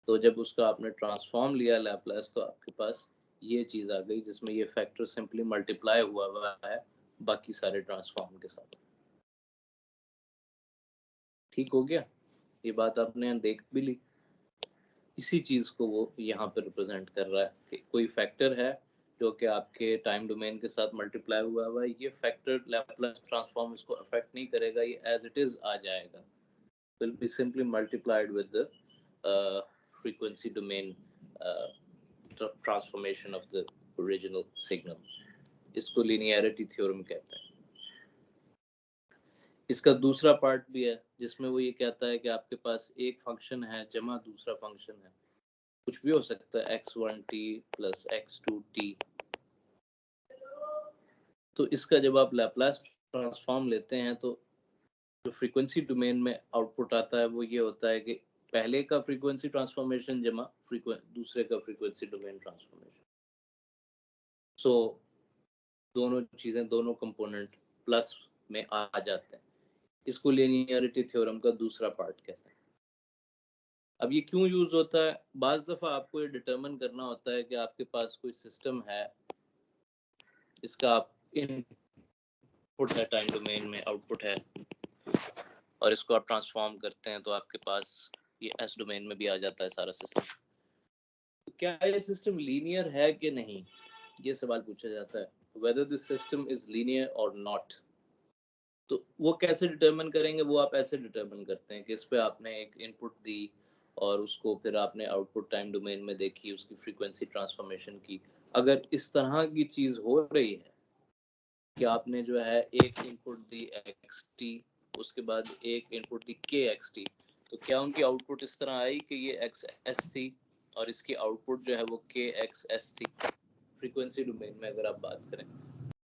[SPEAKER 2] तो जब उसका आपने ट्रांसफॉर्म लिया लैप्लास तो आपके पास ये चीज़ आ गई जिसमें ये फैक्टर सिंपली मल्टीप्लाई हुआ है बाकी सारे ट्रांसफॉर्म के साथ। ठीक हो गया, ये बात आपने देख भी ली। इसी चीज़ को वो यहाँ पे रिप्रेजेंट कर रहा है कि कोई फैक्टर है जो कि आपके टाइम डोमेन के साथ मल्टीप्लाई हुआ है, ये फैक्टर लैप्लास ट्रांसफॉर्म इसको अफेक्ट नहीं करेगा, ये एज इट इज़ आ जाएगा, will be simply multiplied with the frequency domain transformation of the original signal. इसको linearity theorem कहते हैं। इसका दूसरा पार्ट भी है जिसमें वो ये कहता है कि आपके पास एक फंक्शन है जमा दूसरा फंक्शन है, कुछ भी हो सकता है x1t प्लस x2t। तो इसका जब आप लैप्लास ट्रांसफॉर्म लेते हैं तो जो फ्रीक्वेंसी डोमेन में आउटपुट आता है वो ये होता है कि पहले का फ्रीक्वेंसी ट्रांसफॉर्मेशन जमा दूसरे का फ्रीक्वेंसी डोमेन ट्रांसफॉर्मेशन। सो दोनों चीज़ें, दोनों कंपोनेंट प्लस में आ जाते हैं। इसको लीनियरिटी थ्योरम का दूसरा पार्ट कहते हैं। अब ये क्यों यूज होता है? बाज़ दफ़ा आपको ये डिटरमिन करना होता है कि आपके पास कोई सिस्टम है, इसका आप इनपुट है टाइम डोमेन में, आउटपुट है, और इसको आप ट्रांसफॉर्म करते हैं तो आपके पास ये एस डोमेन में भी आ जाता है सारा सिस्टम। तो क्या ये सिस्टम लीनियर है कि नहीं, ये सवाल पूछा जाता है, whether this system is linear or not। तो वो कैसे डिटरमिन करेंगे? वो आप ऐसे डिटरमिन करते हैं कि इस पे आपने एक इनपुट दी और उसको फिर आपने आउटपुट टाइम डोमेन में देखी, उसकी फ्रीक्वेंसी ट्रांसफॉर्मेशन की। अगर इस तरह की चीज़ हो रही है कि आपने जो है एक इनपुट दी xt, उसके बाद एक इनपुट दी kxt, तो क्या उनकी आउटपुट इस तरह आई कि ये xs थी और इसकी आउटपुट जो है वो kxs थी फ्रीक्वेंसी डोमेन में अगर आप बात करें,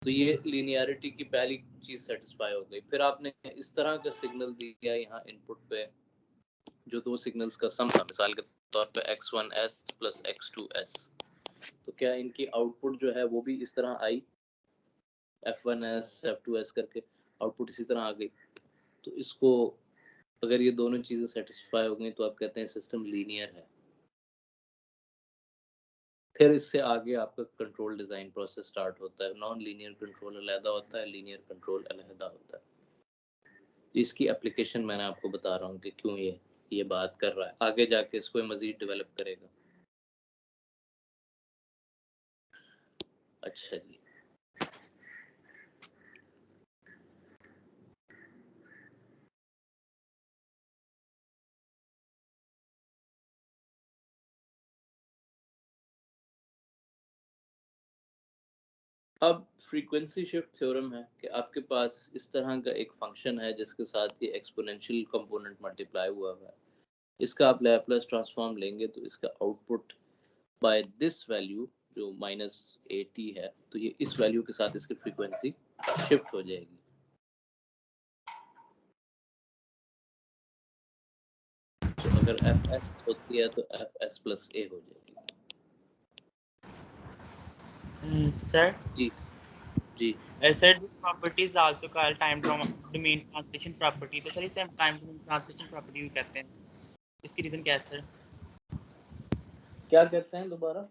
[SPEAKER 2] तो ये लीनियरिटी की पहली चीज़ सेटिस्फाई हो गई। फिर आपने इस तरह का सिग्नल दिया यहाँ इनपुट पे जो दो सिग्नल्स का सम था, मिसाल के तौर पे x1s प्लस x2s, तो क्या इनकी आउटपुट जो है वो भी इस तरह आई, f1s f2s करके आउटपुट इसी तरह आ गई। तो इसको अगर ये दोनों चीजें सेटिस्फाई हो गई तो आप कहते हैं सिस्टम लीनियर है। फिर इससे आगे आपका कंट्रोल डिजाइन प्रोसेस स्टार्ट होता है। नॉन लीनियर कंट्रोल अलहदा होता है, लीनियर कंट्रोल अलहदा होता है। इसकी एप्लीकेशन मैंने आपको बता रहा हूँ कि क्यों ये बात कर रहा है, आगे जाके इसको मजीद डेवलप करेगा। अच्छा जी, अब फ्रीक्वेंसी शिफ्ट थ्योरम है कि आपके पास इस तरह का एक फंक्शन है जिसके साथ ये एक्सपोनेंशियल कंपोनेंट मल्टीप्लाई हुआ है। इसका आप लैप्लास ट्रांसफॉर्म लेंगे तो इसका आउटपुट बाय दिस वैल्यू जो -80 है, तो ये इस वैल्यू के साथ इसकी फ्रीक्वेंसी शिफ्ट हो जाएगी। तो अगर fs होती है तो fs प्लस a हो जाएगी।
[SPEAKER 7] सर
[SPEAKER 2] जी जी,
[SPEAKER 7] sir, this property is also called time domain translation property। तो सर इसे हम time domain translation property भी कहते हैं, इसकी रीजन क्या है सर?
[SPEAKER 2] क्या कहते हैं दोबारा?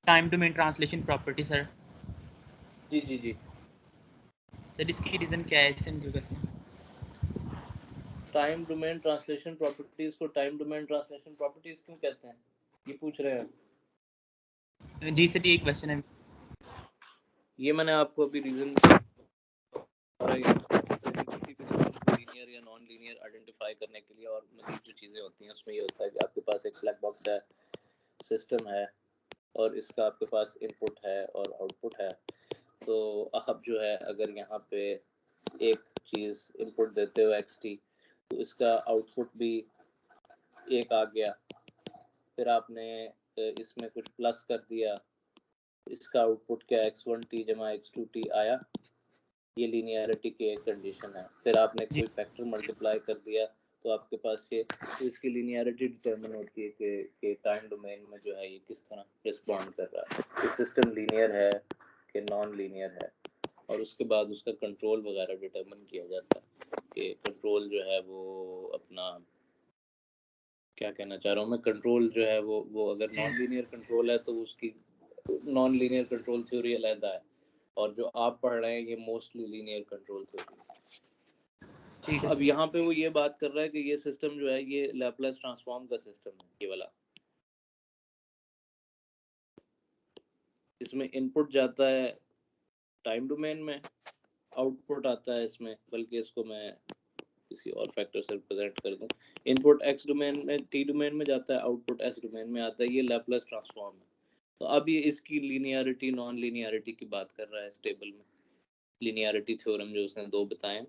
[SPEAKER 7] Time domain translation property sir.
[SPEAKER 2] जी जी जी,
[SPEAKER 7] सर इसकी रीजन क्या है, इसे हम क्यों कहते हैं?
[SPEAKER 2] टाइम डोमेन ट्रांसलेशन प्रॉपर्टीज को टाइम डोमेन ट्रांसलेशन प्रॉपर्टीज क्यों कहते हैं, ये पूछ रहे हैं?
[SPEAKER 7] जी सर, ये एक क्वेश्चन है।
[SPEAKER 2] ये मैंने आपको अभी रीजन लीनियर या नॉन लीनियर आइडेंटिफाई करने के लिए, और मजीद जो चीज़ें होती हैं उसमें ये होता है कि आपके पास एक ब्लैक बॉक्स है, सिस्टम है, और इसका आपके पास इनपुट है और आउटपुट है। तो आप जो है अगर यहाँ पे एक चीज़ इनपुट देते हो xt, तो इसका आउटपुट भी एक आ गया, फिर आपने इसमें कुछ प्लस कर दिया, इसका आउटपुट क्या x1t जमा x2t आया, ये लीनियरिटी की एक कंडीशन है। फिर आपने कोई फैक्टर मल्टीप्लाई कर दिया तो आपके पास ये, तो इसकी लीनियरिटी डिटरमिन होती है कि टाइम डोमेन में जो है ये किस तरह रिस्पॉन्ड कर रहा है, ये सिस्टम लीनियर है कि नॉन लीनियर है, और उसके बाद उसका कंट्रोल वगैरह डिटरमिन किया जाता है कि कंट्रोल जो है वो अपना, क्या कहना चाह रहा हूँ मैं, कंट्रोल जो है वो अगर नॉन लीनियर कंट्रोल है तो उसकी नॉन लीनियर कंट्रोल थ्योरी अलग है, और जो आप पढ़ रहे हैं ये मोस्टली लीनियर कंट्रोल थ्योरी। अब यहाँ पे वो ये बात कर रहा है कि ये सिस्टम जो है ये लैप्लास ट्रांसफॉर्म का सिस्टम है, ये वाला। इसमें इनपुट जाता है टाइम डोमेन में, आउटपुट आता है इसमें, बल्कि इसको मैं किसी और फैक्टर से रिप्रेजेंट कर दूं, इनपुट एक्स डोमेन में, टी डोमेन में जाता है, आउटपुट एस डोमेन में आता है। ये लैप्लास ट्रांसफॉर्म है। तो अब ये इसकी लीनियरिटी नॉन लीनियरिटी की बात कर रहा है इस टेबल में। लीनियरिटी थ्योरम जो उसने दो बताए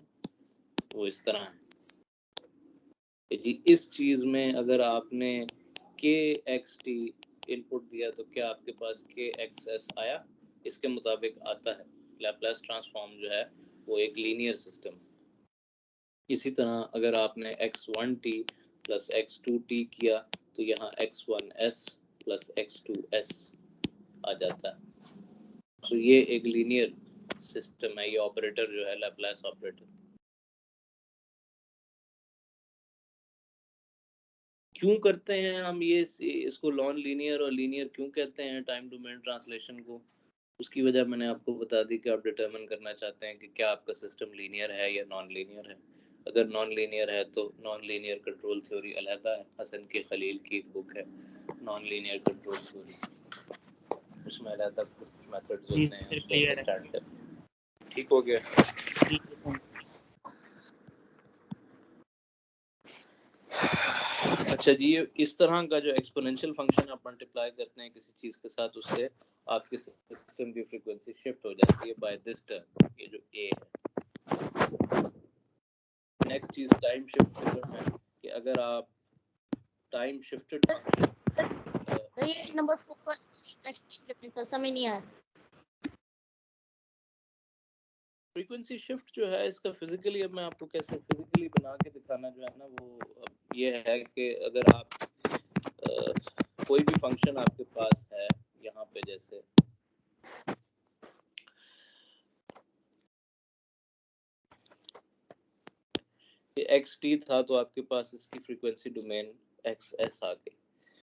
[SPEAKER 2] वो इस तरह है जी। इस चीज़ में अगर आपने के एक्स टी इनपुट दिया तो क्या आपके पास के एक्स एस आया, इसके मुताबिक आता है। लैप्लास ट्रांसफॉर्म जो है वो एक लीनियर सिस्टम है। इसी तरह अगर आपने x1t प्लस x2t किया तो यहाँ x1s प्लस x2s आ जाता है। तो ये एक लीनियर सिस्टम है, ये ऑपरेटर जो है लैप्लास ऑपरेटर। क्यों करते हैं हम ये इसको नॉन लीनियर और लीनियर क्यों कहते हैं टाइम डोमेन ट्रांसलेशन को, उसकी वजह मैंने आपको बता दी कि आप डिटरमिन करना चाहते हैं कि क्या आपका सिस्टम लीनियर है या नॉन लीनियर है। अगर नॉन लीनियर है तो नॉन लीनियर कंट्रोल थ्योरी अलहदा है, हसन के खलील की एक बुक है नॉन लीनियर कंट्रोल थ्योरी, उसमें अलहदा कुछ मेथड्स होते हैं उसको अंडरस्टैंड करना। ठीक हो गया? अच्छा जी, इस तरह का जो एक्सपोनेंशियल फंक्शन आप मल्टीप्लाई करते हैं किसी चीज़ के साथ, उससे आपके सिस्टम की फ्रीक्वेंसी शिफ्ट हो जाती है बाय दिस टर्म, ये जो ए है। नेक्स्ट चीज़ टाइम शिफ्ट थ्योरम है कि अगर आप टाइम शिफ्टेड फंक्शन,
[SPEAKER 5] ये नंबर 4 का एक्सप्लेन करते हैं सर, समझ नहीं आया।
[SPEAKER 2] फ्रीक्वेंसी शिफ्ट जो है इसका फिजिकली, अब मैं आपको कैसे फिजिकली बना के दिखाना जो है ना, वो अब ये है कि अगर आप कोई भी फंक्शन आपके पास है यहाँ पे, जैसे ये एक्स टी था तो आपके पास इसकी फ्रीक्वेंसी डोमेन एक्स एस आ गई।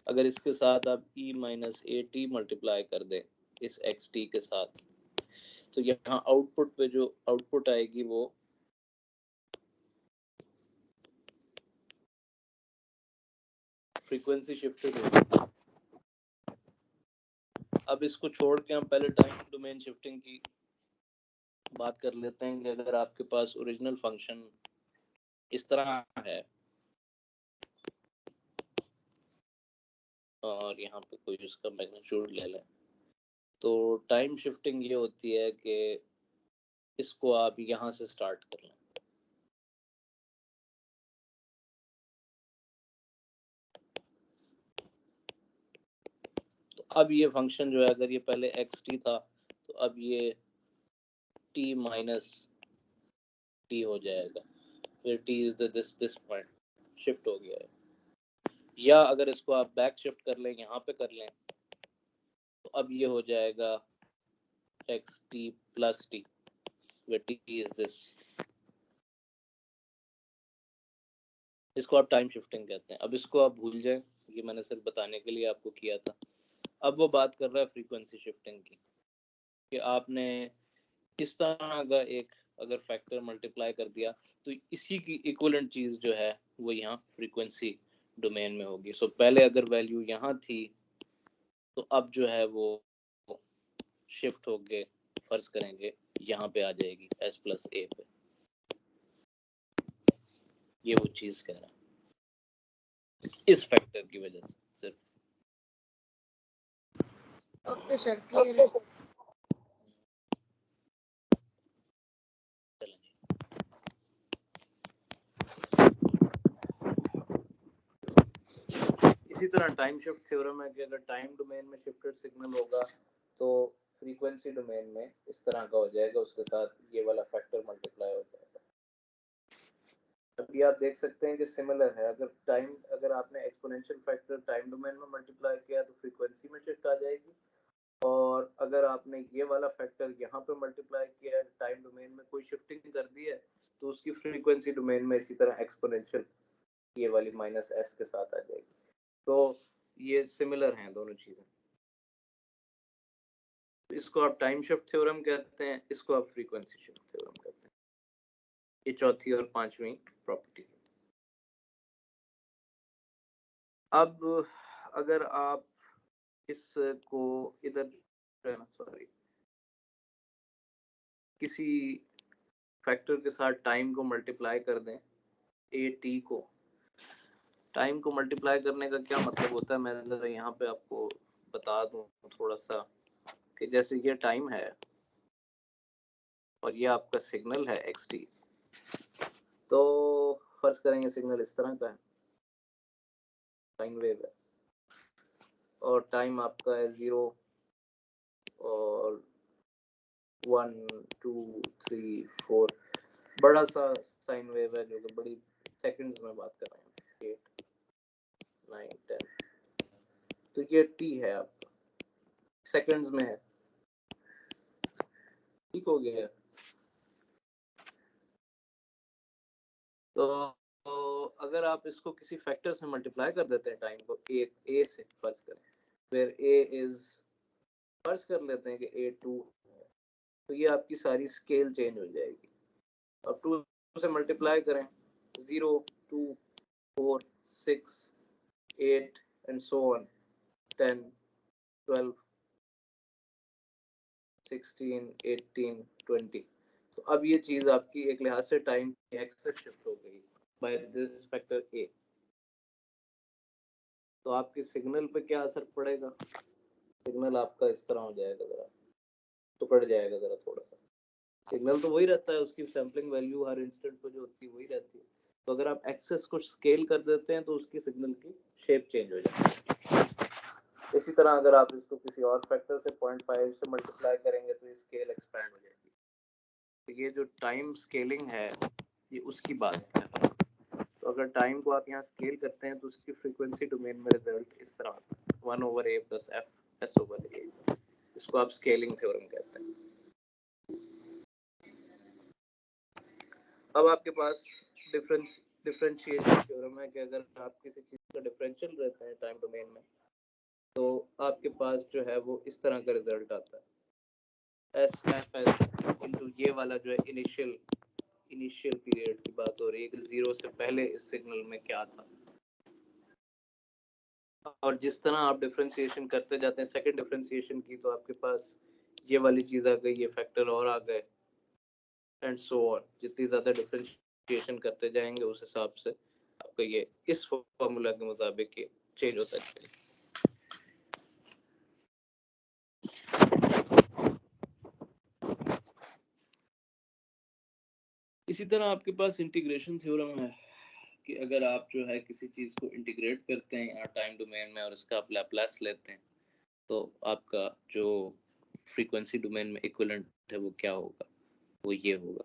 [SPEAKER 2] अगर इसके साथ आप E minus A T multiply कर दें इस एक्स टी के साथ, तो यहाँ आउटपुट पे जो आउटपुट आएगी वो फ्रीक्वेंसी शिफ्टेड होगी। अब इसको छोड़ के हम पहले टाइम डोमेन शिफ्टिंग की बात कर लेते हैं कि अगर आपके पास ओरिजिनल फंक्शन इस तरह है और यहाँ पे कोई इसका मैग्नीट्यूड ले लें, तो टाइम शिफ्टिंग ये होती है कि इसको आप यहाँ से स्टार्ट कर लें। तो अब ये फंक्शन जो है, अगर ये पहले एक्स टी था तो अब ये टी माइनस टी हो जाएगा, फिर T is this point shift हो गया है। या अगर इसको आप बैक शिफ्ट कर लें, यहाँ पे कर लें, तो अब ये हो जाएगा x T plus T, where t is this। इसको आप टाइम शिफ्टिंग कहते हैं। अब इसको आप भूल जाएं, ये मैंने सिर्फ बताने के लिए आपको किया था। अब वो बात कर रहा है फ्रीक्वेंसी शिफ्टिंग की, कि आपने इस तरह का एक अगर फैक्टर मल्टीप्लाई कर दिया तो इसी की इक्विवेलेंट चीज जो है वो यहाँ फ्रीक्वेंसी डोमेन में होगी। सो पहले अगर वैल्यू यहाँ थी तो अब जो है वो शिफ्ट होके फर्ज करेंगे यहाँ पे आ जाएगी s प्लस ए पे। ये वो चीज कह रहा है इस फैक्टर की वजह से सिर्फ।
[SPEAKER 5] ओके सर, क्लियर है।
[SPEAKER 2] इसी तरह टाइम शिफ्ट थ्योरम है कि अगर टाइम डोमेन में शिफ्टेड सिग्नल होगा तो फ्रीक्वेंसी डोमेन में इस तरह का हो जाएगा, उसके साथ ये वाला फैक्टर मल्टीप्लाई हो जाएगा। अभी आप देख सकते हैं कि सिमिलर है। अगर आपने एक्सपोनेंशियल फैक्टर टाइम डोमेन में मल्टीप्लाई किया तो फ्रीक्वेंसी में शिफ्ट आ जाएगी, और अगर आपने ये वाला फैक्टर यहाँ पे मल्टीप्लाई किया है, टाइम डोमेन में कोई शिफ्टिंग कर दी है, तो उसकी फ्रीक्वेंसी डोमेन में इसी तरह एक्सपोनेंशियल ये वाली माइनस एस के साथ आ जाएगी। तो ये सिमिलर हैं दोनों चीजें। इसको आप टाइम शिफ्ट थ्योरम कहते हैं, इसको आप फ्रीक्वेंसी शिफ्ट थ्योरम कहते हैं। ये चौथी और पांचवी प्रॉपर्टी है। अब अगर आप इसको इधर किसी फैक्टर के साथ टाइम को मल्टीप्लाई कर दें, ए टी को टाइम को मल्टीप्लाई करने का क्या मतलब होता है, मैं जरा यहाँ पे आपको बता दूं थोड़ा सा, कि जैसे ये टाइम है और ये आपका सिग्नल है एक्स टी, तो फर्ज करेंगे सिग्नल इस तरह का है, साइन वेव है, और टाइम आपका है 0 और 1 2 3 4, बड़ा सा साइन वेव है जो कि बड़ी सेकंड्स में बात कर रहे हैं, 8 9 10, तो ये टी है आपका, सेकंड्स में है। ठीक हो गया। तो अगर आप इसको किसी फैक्टर से मल्टीप्लाई कर देते हैं टाइम को, ए से फर्ज करें, फिर ए इज फर्ज कर लेते हैं कि A2, तो ये आपकी सारी स्केल चेंज हो जाएगी। अब 2 से मल्टीप्लाई करें, 0 2 4 6 8 एंड सो ऑन, 10 12 16 18 20। तो अब ये चीज आपकी एक लिहाज से टाइम एक्सेस शिफ्ट हो गई बाय दिस फैक्टर ए। तो आपके सिग्नल पे क्या असर पड़ेगा? सिग्नल आपका इस तरह हो जाएगा, जरा टुकड़ जाएगा जरा थोड़ा सा। सिग्नल तो वही रहता है, उसकी सैम्पलिंग वैल्यू हर इंस्टेंट पे जो होती है वही रहती है। तो अगर आप एक्सेस को स्केल कर देते हैं तो उसकी सिग्नल की शेप चेंज हो जाती है। इसी तरह अगर आप इसको किसी और फैक्टर से 0.5 से मल्टीप्लाई करेंगे तो ये स्केल एक्सपैंड हो जाएगी। तो ये जो टाइम स्केलिंग है ये उसकी बात है। तो अगर टाइम को आप यहाँ स्केल करते हैं तो उसकी फ्रीक्वेंसी डोमेन में रिजल्ट इस तरह आता है, 1/a + f s/a। इसको आप स्केलिंग थ्योरम कहते हैं। अब आपके पास डिफरेंशिएशन थ्योरम है कि अगर आप किसी चीज का डिफरेंशियल रहते हैं टाइम डोमेन में तो आपके पास जो है वो इस तरह का रिजल्ट आता है, एस एफ एस इंटू ये वाला जो है इनिशियल पीरियड की बात हो रही है कि 0 से पहले इस सिग्नल में क्या था, और जिस तरह आप डिफरेंशिएशन करते जाते हैं सेकंड डिफरेंशिएशन की तो आपके पास ये वाली चीज आ गई, ये फैक्टर और आ गए एंड सो ऑन। जितनी ज्यादा डिफरेंशिएशन करते जाएंगे उस हिसाब से आपका ये इस फॉर्मूला के मुताबिक ये चेंज होता जाएगा। इसी तरह आपके पास इंटीग्रेशन थ्योरम है कि अगर आप जो है किसी चीज को इंटीग्रेट करते हैं यहाँ टाइम डोमेन में और इसका आप लैप्लास लेते हैं तो आपका जो फ्रीक्वेंसी डोमेन में इक्विवेलेंट है वो क्या होगा, वो ये होगा,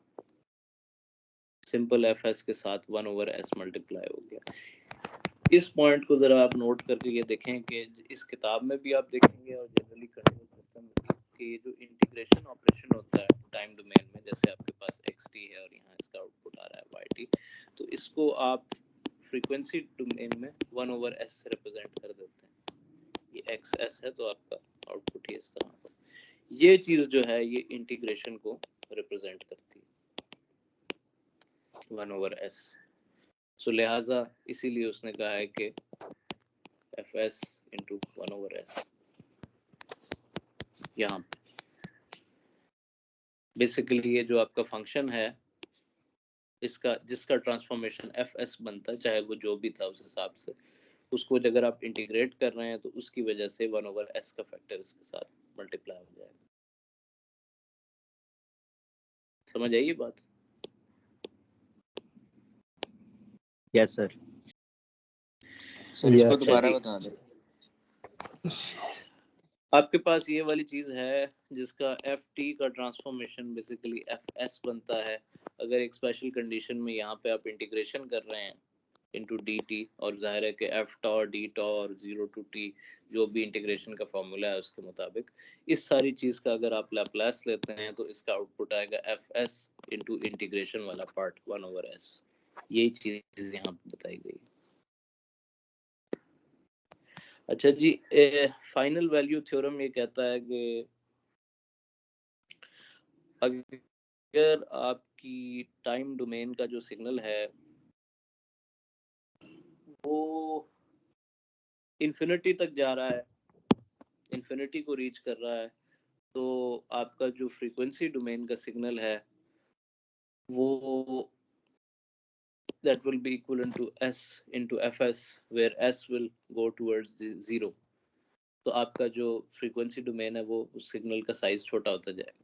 [SPEAKER 2] सिंपल एफ एस के साथ 1/s मल्टीप्लाई हो गया। इस पॉइंट को जरा आप नोट करके ये देखें कि इस किताब में भी आप देखेंगे और जनरली कंट्रोल सिस्टम में कि ये जो इंटीग्रेशन ऑपरेशन होता है टाइम डोमेन में, जैसे आपके पास xt है और यहाँ इसका आउटपुट आ रहा है yt, तो इसको आप फ्रीक्वेंसी डोमेन में 1/s से रिप्रेजेंट कर देते हैं। ये xs है तो आपका आउटपुट ही इस तरह का, ये चीज जो है ये इंटीग्रेशन को रिप्रेजेंट करती है 1/s। सो लिहाजा इसीलिए उसने कहा है कि fs इंटू 1/s यहाँ बेसिकली ये जो आपका फंक्शन है इसका जिसका ट्रांसफॉर्मेशन fs बनता है, चाहे वो जो भी था उस हिसाब से, उसको अगर आप इंटीग्रेट कर रहे हैं तो उसकी वजह से 1/s का फैक्टर इसके साथ मल्टीप्लाई हो जाएगा। समझ आई ये बात?
[SPEAKER 6] Yes sir.
[SPEAKER 8] सर इसको
[SPEAKER 1] Yes,
[SPEAKER 8] दोबारा
[SPEAKER 2] जी।
[SPEAKER 8] बता दो।
[SPEAKER 2] आपके पास ये वाली चीज है जिसका ft का ट्रांसफॉर्मेशन बेसिकली fs बनता है। अगर एक स्पेशल कंडीशन में यहाँ पे आप इंटीग्रेशन कर रहे हैं इंटू dt, और जाहिर है कि f टॉ d टॉ और 0 to t जो भी इंटीग्रेशन का फॉर्मूला है उसके मुताबिक इस सारी चीज का अगर आप लैप्लास लेते हैं तो इसका आउटपुट आएगा fs इंटू इंटीग्रेशन वाला पार्ट 1/s। यही चीज यहाँ पे बताई गई। अच्छा जी, फाइनल वैल्यू थ्योरम ये कहता है कि अगर आपकी टाइम डोमेन का जो सिग्नल है वो इन्फिनिटी तक जा रहा है, इन्फिनिटी को रीच कर रहा है, तो आपका जो फ्रीक्वेंसी डोमेन का सिग्नल है वो that will be equivalent to s into fs where s will go towards the 0। तो आपका जो फ्रीक्वेंसी डोमेन है वो उस सिग्नल का साइज छोटा होता जाएगा।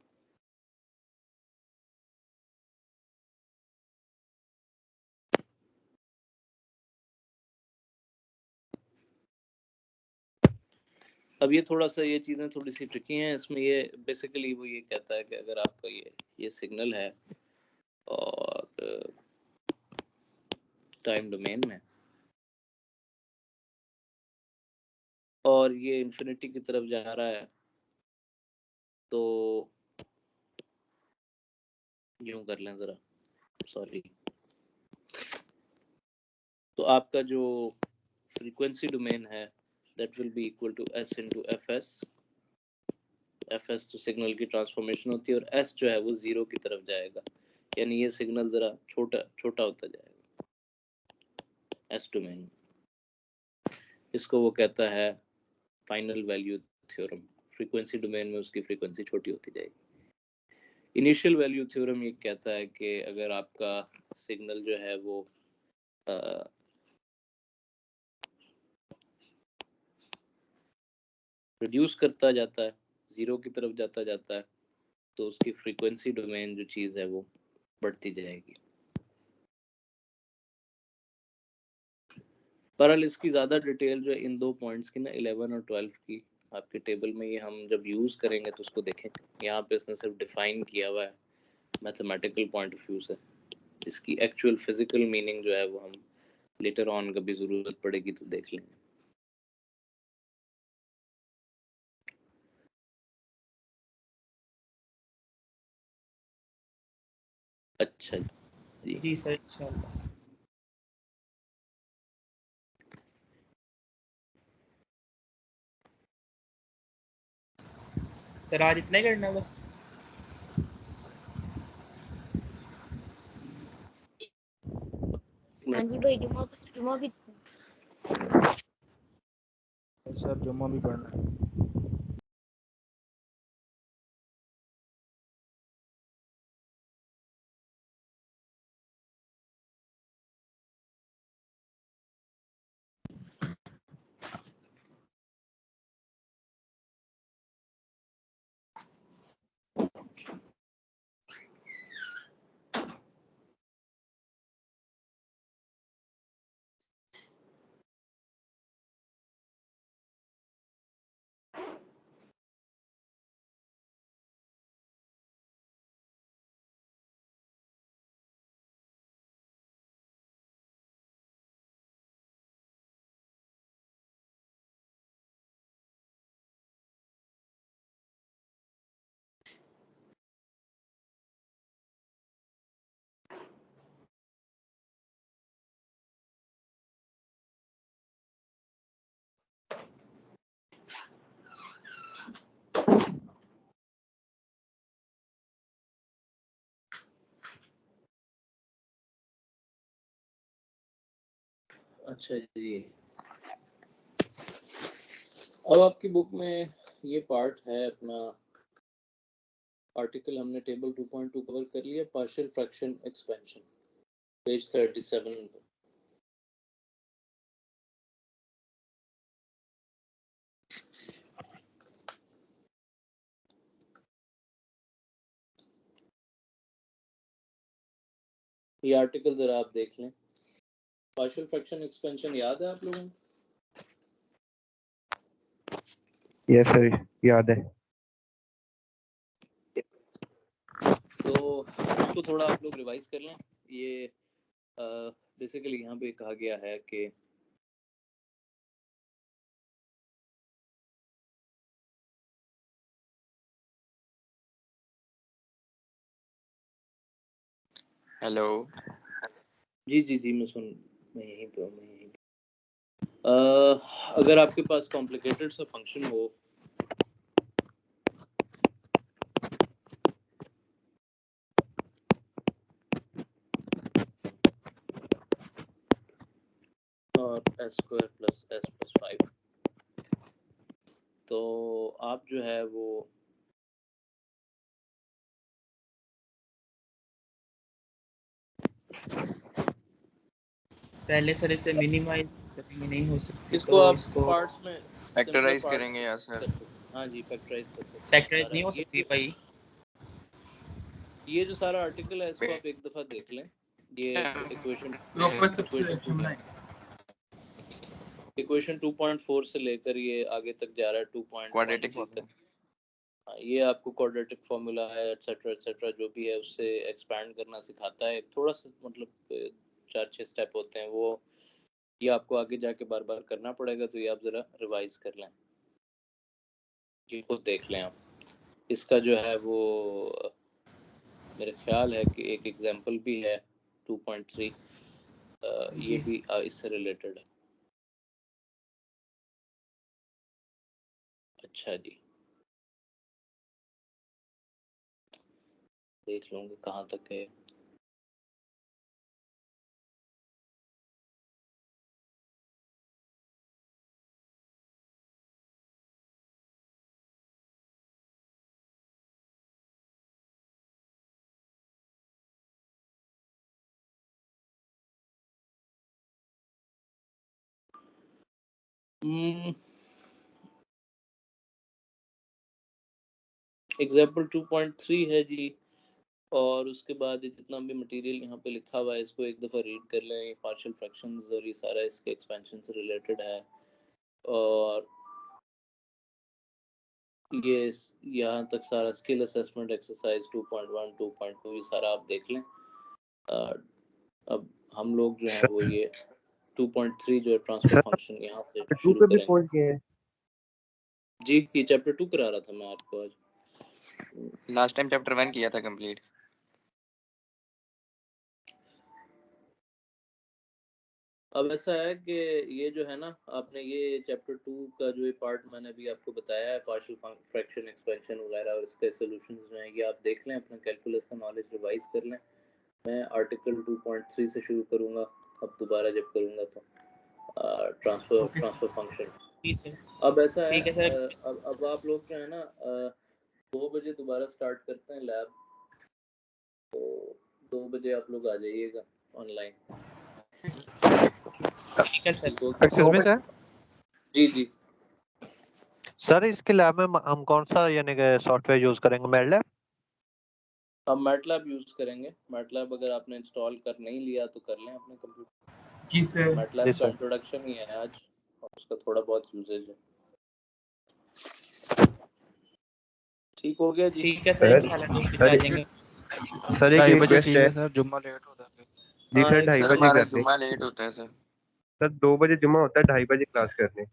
[SPEAKER 2] अब ये थोड़ा सा ये चीज़ें थोड़ी सी ट्रिकी हैं इसमें। ये बेसिकली वो ये कहता है कि अगर आपका ये सिग्नल है और टाइम डोमेन में और ये इन्फिनिटी की तरफ जा रहा है तो यूं कर लें ज़रा, सॉरी, तो आपका जो फ्रीक्वेंसी डोमेन है that will be equal to s into fs। fs तो सिग्नल की ट्रांसफॉर्मेशन होती है और s जो है वो 0 की तरफ जाएगा, यानी ये सिग्नल ज़रा छोटा छोटा होता जाएगा s डोमेन। इसको वो कहता है final value theorem. Frequency domain में उसकी फ्रीक्वेंसी छोटी होती जाएगी। इनिशियल वैल्यू थ्योरम ये कहता है कि अगर आपका सिग्नल जो है वो रिड्यूस करता जाता है, 0 की तरफ जाता जाता है, तो उसकी फ्रीक्वेंसी डोमेन जो चीज़ है वो बढ़ती जाएगी। बहरहाल इसकी ज़्यादा डिटेल जो है इन दो पॉइंट्स की ना 11 और 12 की आपके टेबल में ये हम जब यूज़ करेंगे तो उसको देखें। यहाँ पे इसने सिर्फ डिफाइन किया हुआ है मैथमेटिकल पॉइंट ऑफ व्यू से। इसकी एक्चुअल फिजिकल मीनिंग जो है वो हम लेटर ऑन कभी ज़रूरत पड़ेगी तो देख लेंगे। अच्छा,
[SPEAKER 7] जी सर इंशाल्लाह। सर आज इतना ही करना है बस?
[SPEAKER 5] हाँ जी भाई, जुमा भी
[SPEAKER 9] सर जुम्मा भी पढ़ना है।
[SPEAKER 2] अच्छा जी, अब आपकी बुक में ये पार्ट है अपना आर्टिकल, हमने टेबल 2.2 कवर कर लिया, पार्शियल फ्रैक्शन एक्सपेंशन, पेज 37। ये आर्टिकल जरा आप देख लें। पार्शियल फ्रैक्शन एक्सपेंशन याद है आप लोगों को?
[SPEAKER 1] यस सर, याद है।
[SPEAKER 2] तो उसको थोड़ा आप लोग रिवाइज कर लें। ये बेसिकली यहाँ पे कहा गया है कि
[SPEAKER 8] हेलो
[SPEAKER 2] जी जी जी, मैं यहीं पे हूँ, अगर आपके पास कॉम्प्लिकेटेड सा फंक्शन हो और s² + s + 5, तो आप जो है वो
[SPEAKER 7] पहले सर इसे मिनिमाइज करेंगे, नहीं हो सकती
[SPEAKER 2] इसको
[SPEAKER 7] तो
[SPEAKER 2] आप
[SPEAKER 7] इसको
[SPEAKER 2] पार्ट्स में
[SPEAKER 8] फैक्टराइज करेंगे या सर?
[SPEAKER 2] हाँ जी, फैक्टराइज कर सकते हैं
[SPEAKER 7] फैक्टराइज
[SPEAKER 2] सारा।
[SPEAKER 7] नहीं हो सकती भाई?
[SPEAKER 2] ये जो सारा आर्टिकल है इसको आप एक दफा देख लें। ये इक्वेशन 2.4 से लेकर ये आगे तक जा रहा है 2.13 तक। ये आपको क्वाड्रेटिक फार्मूला है एटसेट्रा एटसेट्रा, जो भी है उससे एक्सपैंड करना सिखाता है। थोड़ा सा मतलब 4-6 स्टेप होते हैं, वो ये आपको आगे जाके बार बार करना पड़ेगा, तो ये आप ज़रा रिवाइज कर लें, ये खुद देख लें आप। इसका जो है वो मेरे ख्याल है कि एक एग्जांपल भी है 2.3, ये भी इससे रिलेटेड है। अच्छा जी, देख लूँगी कहाँ तक है। एग्जाम्पल 2.3 है जी, और उसके बाद जितना भी मटेरियल यहाँ पे लिखा हुआ है इसको एक दफ़ा रीड कर लें। ये पार्शियल फ्रैक्शंस और ये सारा इसके एक्सपेंशन से रिलेटेड है, और ये यहाँ तक सारा स्किल असेसमेंट एक्सरसाइज 2.1 2.2 ये सारा आप देख लें। अब हम लोग जो है वो ये 2.3 जो है ट्रांसफर फंक्शन यहाँ से शुरू करेंगे। जी, ये चैप्टर 2 करा रहा था मैं आपको आज।
[SPEAKER 8] लास्ट टाइम चैप्टर 1 किया था कंप्लीट।
[SPEAKER 2] अब ऐसा है कि ये जो है ना, आपने ये चैप्टर 2 का जो ये पार्ट मैंने अभी आपको बताया है, पार्शियल फ्रैक्शन, एक्सपेंशन वगैरह और इसके सॉल्यूशंस जो हैं, ये आप देख लें, अपने कैलकुलस का नॉलेज रिवाइज कर लें। मैं आर्टिकल 2.3 से शुरू करूंगा अब दोबारा जब करूंगा तो ट्रांसफर फंक्शन।
[SPEAKER 7] जी सर।
[SPEAKER 2] अब ऐसा है,
[SPEAKER 7] ठीक है सर।
[SPEAKER 2] अब आप लोग जो है ना 2 बजे दोबारा स्टार्ट करते हैं लैब, तो 2 बजे आप लोग आ जाइएगा ऑनलाइन।
[SPEAKER 7] ठीक है सर।
[SPEAKER 1] Excuse me sir.
[SPEAKER 2] जी जी
[SPEAKER 1] सर इसके लैब में हम कौन सा यानी कि सॉफ्टवेयर यूज करेंगे? मैटलैब?
[SPEAKER 2] हम मैटलैब यूज करेंगे। मैटलैब अगर आपने इंस्टॉल कर नहीं लिया तो कर लें अपने कंप्यूटर।
[SPEAKER 3] जी सर।
[SPEAKER 2] मैटलैब का इंट्रोडक्शन ही है आज, और उसका थोड़ा बहुत यूजेज है। ठीक हो गया जी।
[SPEAKER 7] ठीक है सर, इंशाल्लाह आ जाएंगे।
[SPEAKER 9] सर एक रिक्वेस्ट है सर, जुम्मा लेट होता है
[SPEAKER 10] जी सर 2:30 बजे
[SPEAKER 8] हमारा
[SPEAKER 10] करते
[SPEAKER 8] जुम्मा लेट होता है सर।
[SPEAKER 10] सर 2 बजे जुम्मा होता है, 2:30 बजे क्लास करते हैं।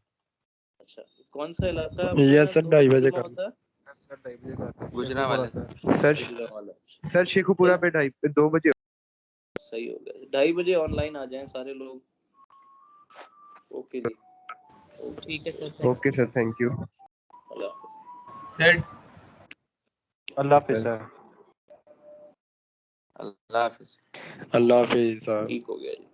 [SPEAKER 2] अच्छा, कौन सा इलाका
[SPEAKER 9] यस सर, 2:30 बजे
[SPEAKER 2] जुम्मा
[SPEAKER 9] कर
[SPEAKER 2] होता है?
[SPEAKER 9] सर 2:30 बजे करते हैं।
[SPEAKER 8] गुजरा वाला
[SPEAKER 10] सर
[SPEAKER 2] गुजरांवाला।
[SPEAKER 10] सर शेखुपुरा पे 2 बजे।
[SPEAKER 2] सही हो गया, 2:30 बजे ऑनलाइन आ जाएं सारे लोग। ओके जी,
[SPEAKER 7] ठीक है sir.
[SPEAKER 10] Okay sir, thank you.
[SPEAKER 2] अल्लाह हाफिज़।
[SPEAKER 3] सर
[SPEAKER 1] अल्लाह हाफिज़ सर।
[SPEAKER 8] अल्लाह हाफिज़।
[SPEAKER 9] अल्लाह हाफिज़ सर।
[SPEAKER 2] ठीक हो गया जी।